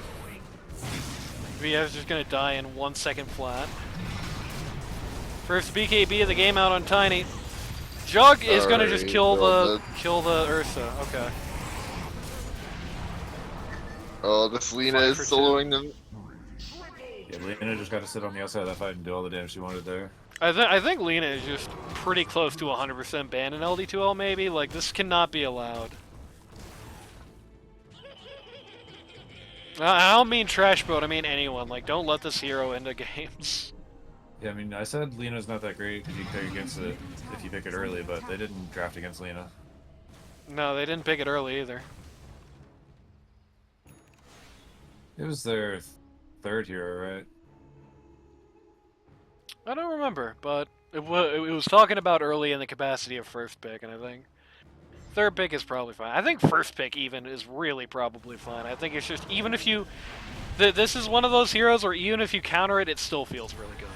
VF's just gonna die in 1 second flat. First BKB of the game out on Tiny. Jug is gonna just Alright, kill they're all the dead. Ursa. Okay. Oh, this Lena 5 is for 2. soloing them. Yeah, Lena just got to sit on the outside of that fight and do all the damage she wanted there. I think Lena is just pretty close to 100% ban in LD2L maybe. Like, this cannot be allowed. I don't mean TRASHBOAT, I mean anyone. Like, don't let this hero into games. Yeah, I mean, I said Lena's not that great because you can pick against it if you pick it early, but they didn't draft against Lena. No, they didn't pick it early either. It was their third hero, right? I don't remember, but it was talking about early in the capacity of first pick, and I think third pick is probably fine. I think first pick even is really probably fine. I think it's just, even if you... this is one of those heroes where even if you counter it, it still feels really good.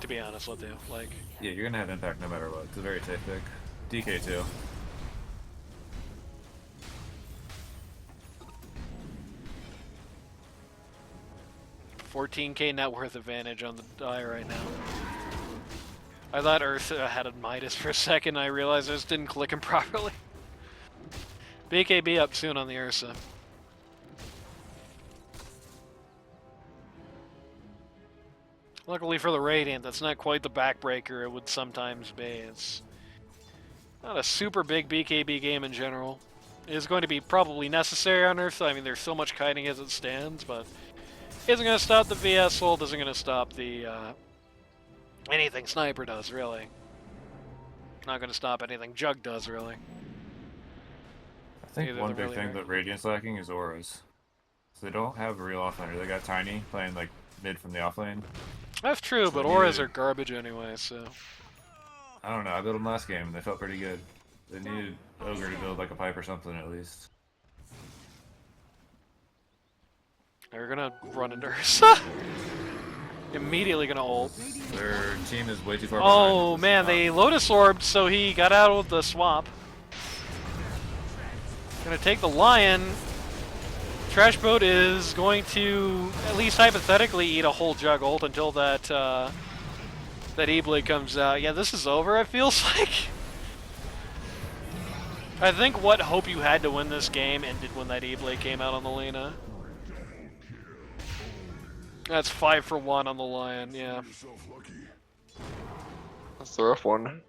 To be honest with you. Like, Yeah, you're gonna have impact no matter what. It's a very safe pick. DK too. $14k net worth advantage on the die right now. I thought Ursa had a Midas for a second. I realized I just didn't click him properly. BKB up soon on the Ursa. Luckily for the Radiant, that's not quite the backbreaker it would sometimes be. It's not a super big BKB game in general. It is going to be probably necessary on Ursa. I mean, there's so much kiting as it stands, but isn't going to stop the VS ult, isn't going to stop the anything Sniper does, really. Not going to stop anything Jug does, really. I think Either one they're big really thing that Radiant's lacking is auras. So they don't have a real offlaner. They got Tiny playing like mid from the offlane. That's true, So but they auras needed- are garbage anyway, so... I don't know. I built them last game and they felt pretty good. They needed Ogre to build like a pipe or something at least. They're gonna run into Ursa. Immediately gonna ult. Their team is way too far Oh behind. man, they Lotus Orbed, so he got out with the swap. Gonna take the Lion. TRASHBOAT is going to, at least hypothetically, eat a whole Jug ult until that that E-Blade comes out. Yeah, this is over, it feels like. I think what hope you had to win this game ended when that E-Blade came out on the Lena. That's 5 for 1 on the Lion, yeah. That's the rough one.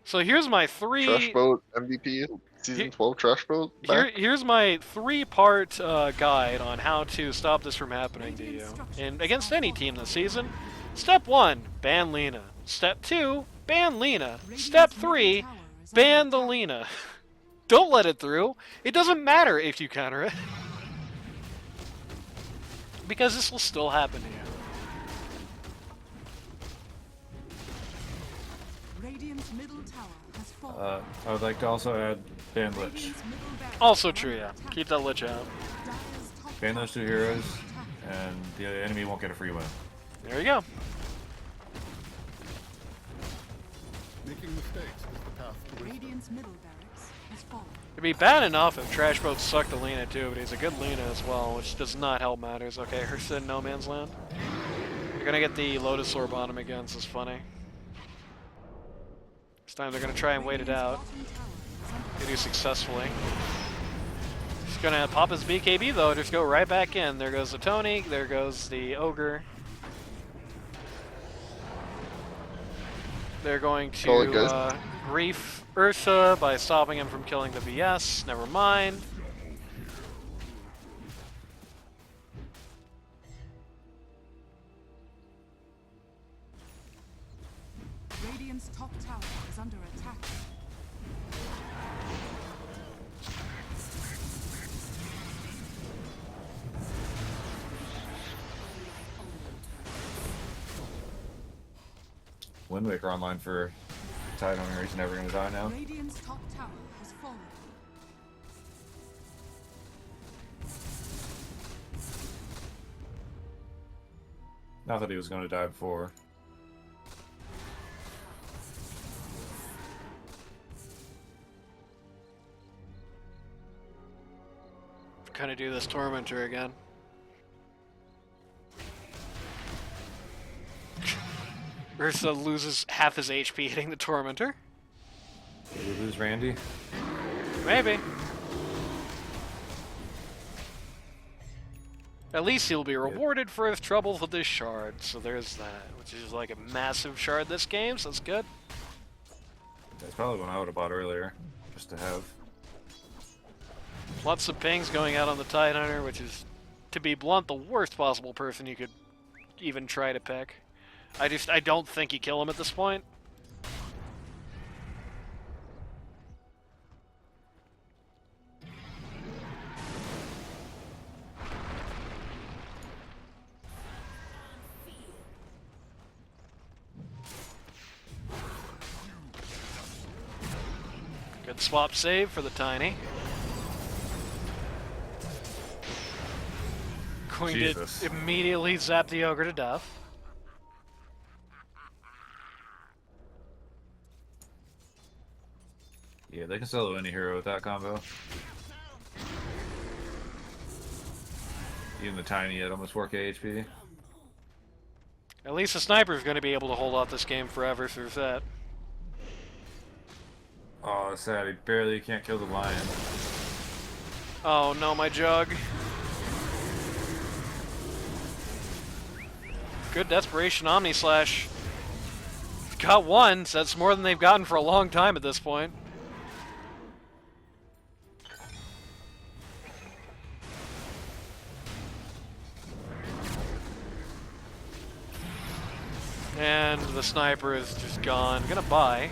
So here's my 3... TRASHBOAT MVP, season 12 TRASHBOAT. Here's my 3-part guide on how to stop this from happening to you. And against any team this season. Step 1, ban Lena. Step 2, ban Lena. Step 3, ban the Lena. Don't let it through. It doesn't matter if you counter it. Because this will still happen to you. Radiant's middle tower has fallen. I would like to also add ban Lich. Radiant's middle barracks Also are true, under yeah. attack. Keep that Lich out. Dire's top Ban tower those two is heroes, under attack. and the enemy won't get a free win. There you go. Making mistakes is the path to wisdom. Radiant's middle barracks has fallen. It'd be bad enough if TRASHBOAT sucked to Lina too, but he's a good Lina as well, which does not help matters. Okay, Hersa in no man's land. You're gonna get the Lotus Orb on him again, this is funny. This time they're gonna try and wait it out. Bottom tower is under They do successfully. He's gonna pop his BKB though, just go right back in. There goes the Tony, there goes the Ogre. They're going Call it, guys. to grief Ursa by stopping him from killing the VS. Never mind. Radiant's top tower is under attack. Wind Waker online for Tidehunter. He's never gonna die now. Radiant's top tower has fallen. Not that he was gonna die before. Gonna do this Tormentor again. Ursa loses half his HP hitting the Tormentor. Did we lose Randy? Maybe. At least he'll be rewarded for his troubles with this shard, so there's that, which is like a massive shard this game, so that's good. That's probably one I would have bought earlier, just to have. Lots of pings going out on the Tidehunter, which is, to be blunt, the worst possible person you could even try to pick. I don't think you kill him at this point. Good swap save for the Tiny. Going Jesus. to immediately zap the Ogre to death. Yeah, they can solo any hero with that combo. Even the Tiny at almost 4k HP. At least the Sniper's going to be able to hold off this game forever through that. Oh, it's sad. He barely can't kill the lion. Oh no, my Jug. Good Desperation Omni Slash. Got one, so that's more than they've gotten for a long time at this point. And the Sniper is just gone. Gonna buy.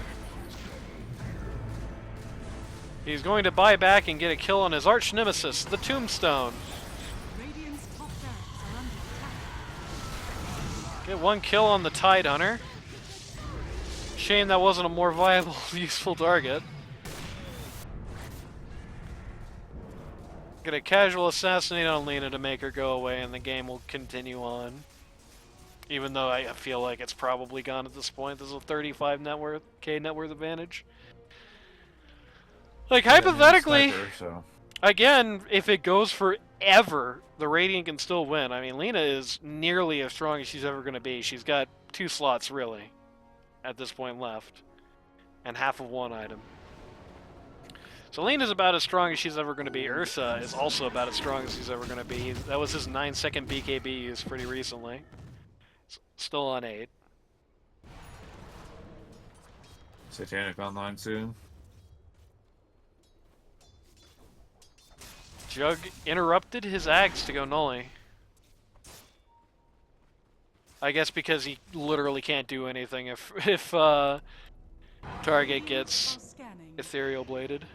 He's going to buy back and get a kill on his arch nemesis, the Tombstone. Radiant's top barracks are under attack. Get one kill on the Tidehunter. Shame that wasn't a more viable, useful target. Get a casual assassinate on Lina to make her go away, and the game will continue on. Even though I feel like it's probably gone at this point. There's a 35 net worth advantage. Like, hypothetically, Sniper, so. again, if it goes forever, the Radiant can still win. I mean, Lina is nearly as strong as she's ever going to be. She's got 2 slots, really, at this point left. And half of one item. So Lina's about as strong as she's ever going to be. Ursa is also about as strong as she's ever going to be. That was his 9-second BKB used pretty recently. Still on 8. Satanic online soon. Jug interrupted his Ags to go Nully. I guess because he literally can't do anything if target gets Scanning. ethereal bladed.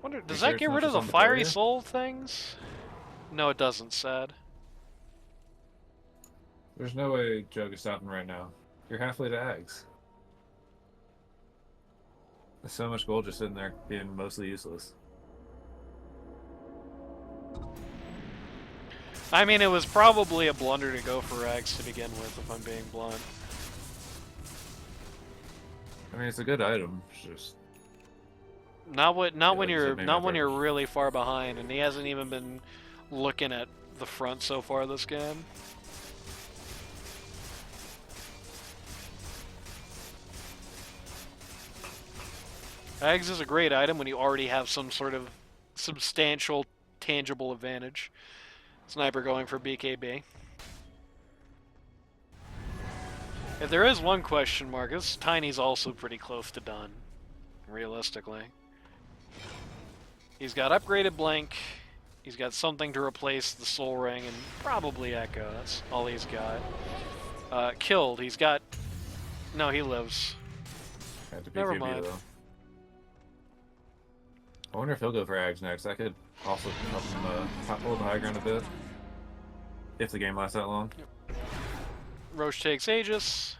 Wonder, does sure that it's get not rid of just the on the fiery barrier? soul things? No, it doesn't. Sad. There's no way Jug is stopping right now. You're halfway to Ags. There's so much gold just sitting there being mostly useless. I mean, it was probably a blunder to go for Eggs to begin with, if I'm being blunt. I mean, it's a good item. It's just Not when like you you're said, not when maybe you're really far behind, and he hasn't even been looking at the front so far this game. Eggs is a great item when you already have some sort of substantial, tangible advantage. Sniper going for BKB. If there is one question mark, this Tiny's also pretty close to done, realistically. He's got upgraded Blink, he's got something to replace the Soul Ring, and probably Echo. That's all he's got. Killed, he's got... No, he lives. had to Never BKB, mind. though. I wonder if he'll go for Ags next. That could also help him hold the high ground a bit. If the game lasts that long. Roche takes Aegis.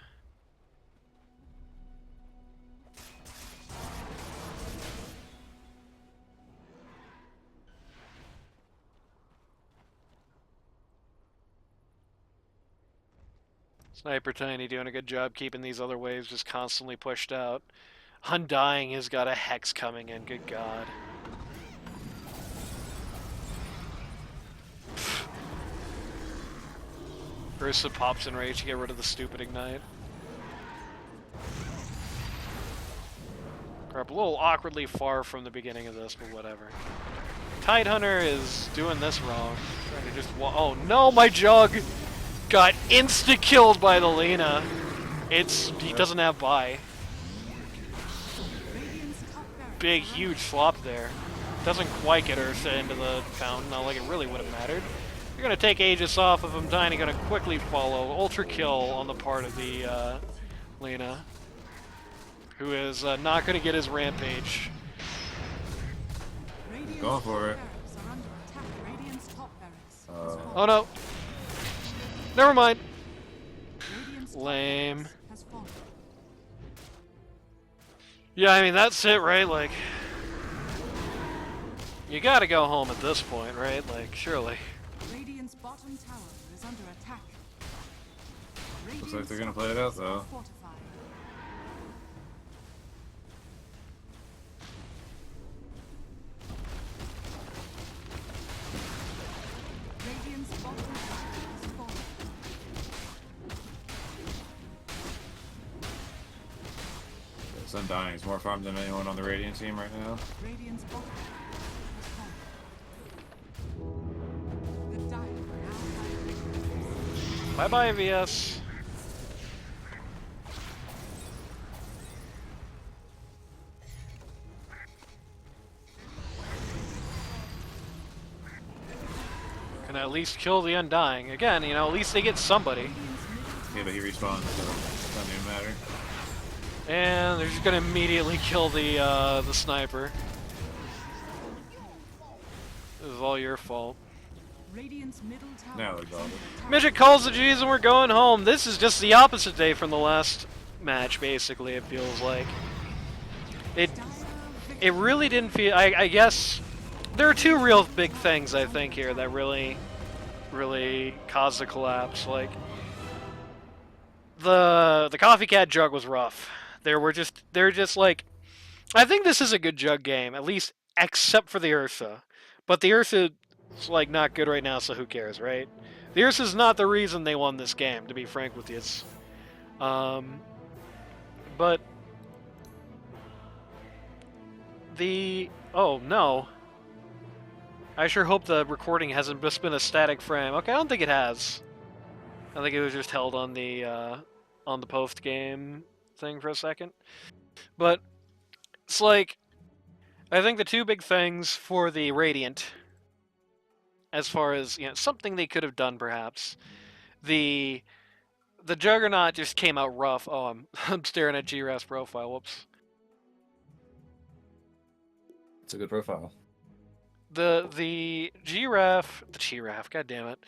Sniper Tiny doing a good job keeping these other waves just constantly pushed out. Undying has got a Hex coming in, good god. Ursa pops in rage to get rid of the stupid Ignite. Crap, a little awkwardly far from the beginning of this, but whatever. Tidehunter is doing this wrong. Trying to just oh no, my Jug got insta-killed by the Lena. He doesn't have buy. Big, huge flop there. Doesn't quite get Ursa into the fountain, not like it really would have mattered. You're going to take Aegis off of him, Tiny going to quickly follow. Ultra kill on the part of the Lena, who is not going to get his Rampage. Going for it. Oh no. Never mind. Lame. Yeah, I mean, that's it, right? Like, you gotta go home at this point, right? Like, surely. Radiant's bottom tower is under attack. Looks like they're gonna play it out, though. Fortified. Radiant's bottom tower is falling. It's Undying. He's more farmed than anyone on the Radiant team right now. Radiant's bottom tower has fallen. The Dire now have Bye-bye, VS. Can at least kill the Undying. Again, you know, at least they get somebody. Yeah, but he respawns, so it doesn't even matter. And they're just gonna immediately kill the sniper. This is all your fault. Radiant's middle tower. Now they're gone. Midget calls the G's and we're going home. This is just the opposite day from the last match, basically, it feels like. It really didn't feel... I guess there are two real big things, I think, here that really caused the collapse. Like, the Coffee Cat Jug was rough. They're just like... I think this is a good Jug game, at least except for the Ursa. But the Ursa... It's like not good right now, so who cares, right? The Ursa's not the reason they won this game, to be frank with you. It's, but oh no. I sure hope the recording hasn't just been a static frame. Okay, I don't think it has. I think it was just held on the post game thing for a second. But it's like, I think the two big things for the Radiant, as far as, you know, something they could have done perhaps, the Juggernaut just came out rough. Oh, I'm staring at GRaff's profile. Whoops. It's a good profile. The GRaff, god damn it.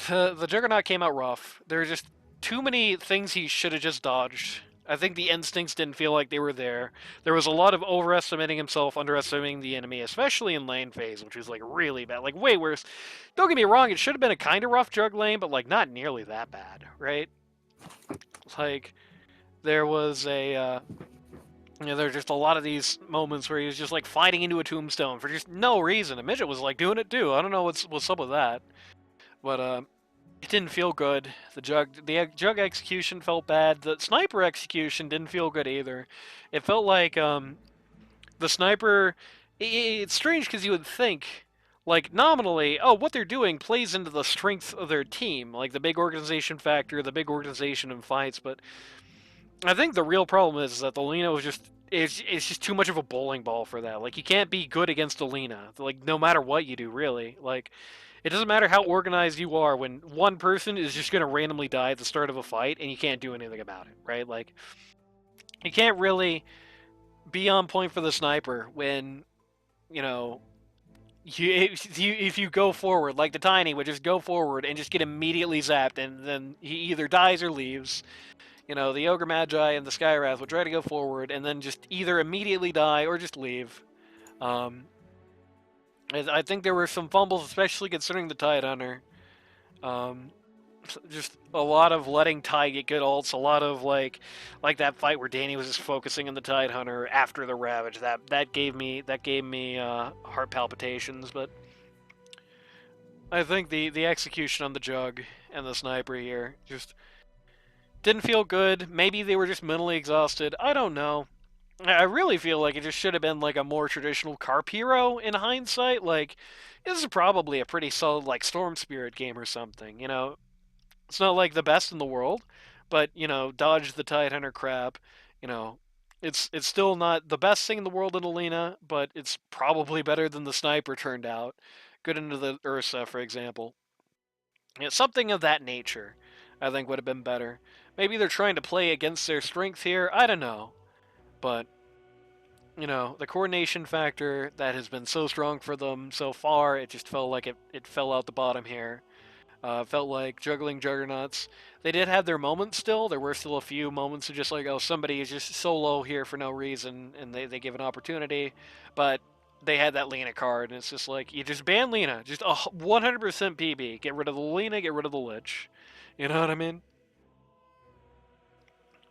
The Juggernaut came out rough. There are just too many things he should have just dodged I think the instincts didn't feel like they were there. There was a lot of overestimating himself, underestimating the enemy, especially in lane phase, which was like really bad, like way worse. Don't get me wrong, it should have been a kind of rough jug lane, but like not nearly that bad, right? Like there was there were just a lot of these moments where he was just like fighting into a tombstone for just no reason. And Midget was like doing it too. I don't know what's up with that, but it didn't feel good. The jug execution felt bad. The sniper execution didn't feel good either. It felt like the sniper. It's strange because you would think, like nominally, oh, what they're doing plays into the strength of their team, like the big organization factor, the big organization in fights. But I think the real problem is that the Lina was just. It's just too much of a bowling ball for that. Like you can't be good against the Lina. Like no matter what you do, really. Like it doesn't matter how organized you are when one person is just going to randomly die at the start of a fight and you can't do anything about it, right? Like, you can't really be on point for the sniper when, if you go forward, like the Tiny would just go forward and just get immediately zapped and then he either dies or leaves. The Ogre Magi and the Skywrath would try to go forward and then just either immediately die or just leave. I think there were some fumbles, especially considering the Tidehunter. Just a lot of letting Ty get good ults, a lot of like that fight where Danny was just focusing on the Tidehunter after the Ravage. That gave me heart palpitations. But I think the execution on the Jug and the Sniper here just didn't feel good. Maybe they were just mentally exhausted. I don't know. I really feel like it just should have been like a more traditional Carp hero in hindsight. Like, this is probably a pretty solid like Storm Spirit game or something. It's not like the best in the world, but dodge the Tidehunter crap. It's still not the best thing in the world in Alina, but it's probably better than the Sniper turned out. Good into the Ursa, for example. Something of that nature, I think, would have been better. Maybe they're trying to play against their strength here. I don't know. But, the coordination factor that has been so strong for them so far, it just felt like it fell out the bottom here. Felt like Juggling Juggernauts. They did have their moments still. There were still a few moments of just like, oh, somebody is just so low here for no reason, and they give an opportunity. But they had that Lina card, and it's just like, you just ban Lina. Just 100% PB. Get rid of the Lina, get rid of the Lich. You know what I mean?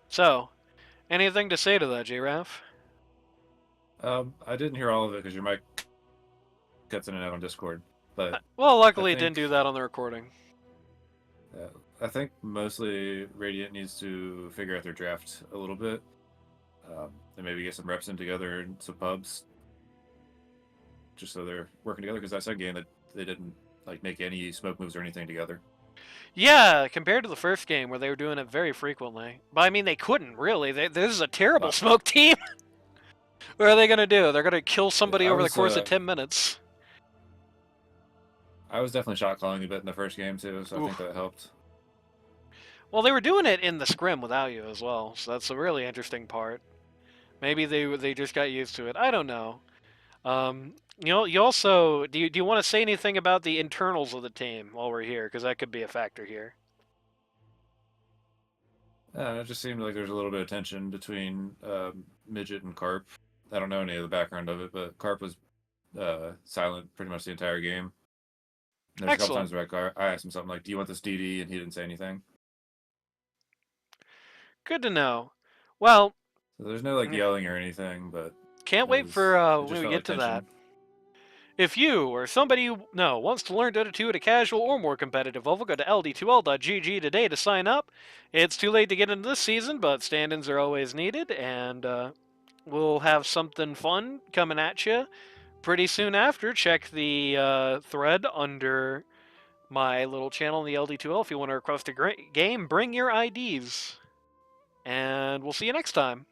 So, anything to say to that, GRaff? I didn't hear all of it because your mic cuts in and out on Discord. But well, luckily it didn't do that on the recording. I think mostly Radiant needs to figure out their draft a little bit. And maybe get some reps in together in some pubs. Just so they're working together, because I saw a game that they didn't make any smoke moves or anything together. Yeah, compared to the first game where they were doing it very frequently. But I mean, they couldn't really. This is a terrible smoke team. What are they going to do? They're going to kill somebody over the course of 10 minutes. I was definitely shot calling a bit in the first game too, so I think that helped. Well, they were doing it in the scrim without you as well, so that's a really interesting part. Maybe they just got used to it. I don't know. You also do you want to say anything about the internals of the team while we're here, because that could be a factor here. It just seemed like there's a little bit of tension between Midget and Carp. I don't know any of the background of it, but Carp was silent pretty much the entire game. There's a couple times where I asked him something like, "Do you want this DD?" and he didn't say anything. Good to know. Well, so there's no yelling or anything, but can't wait for when we get to that. If you or somebody you know wants to learn Dota 2 at a casual or more competitive level, go to ld2l.gg today to sign up. It's too late to get into this season, but stand-ins are always needed, and we'll have something fun coming at you pretty soon after. Check the thread under my little channel in the LD2L if you want to request a great game. Bring your IDs. And we'll see you next time.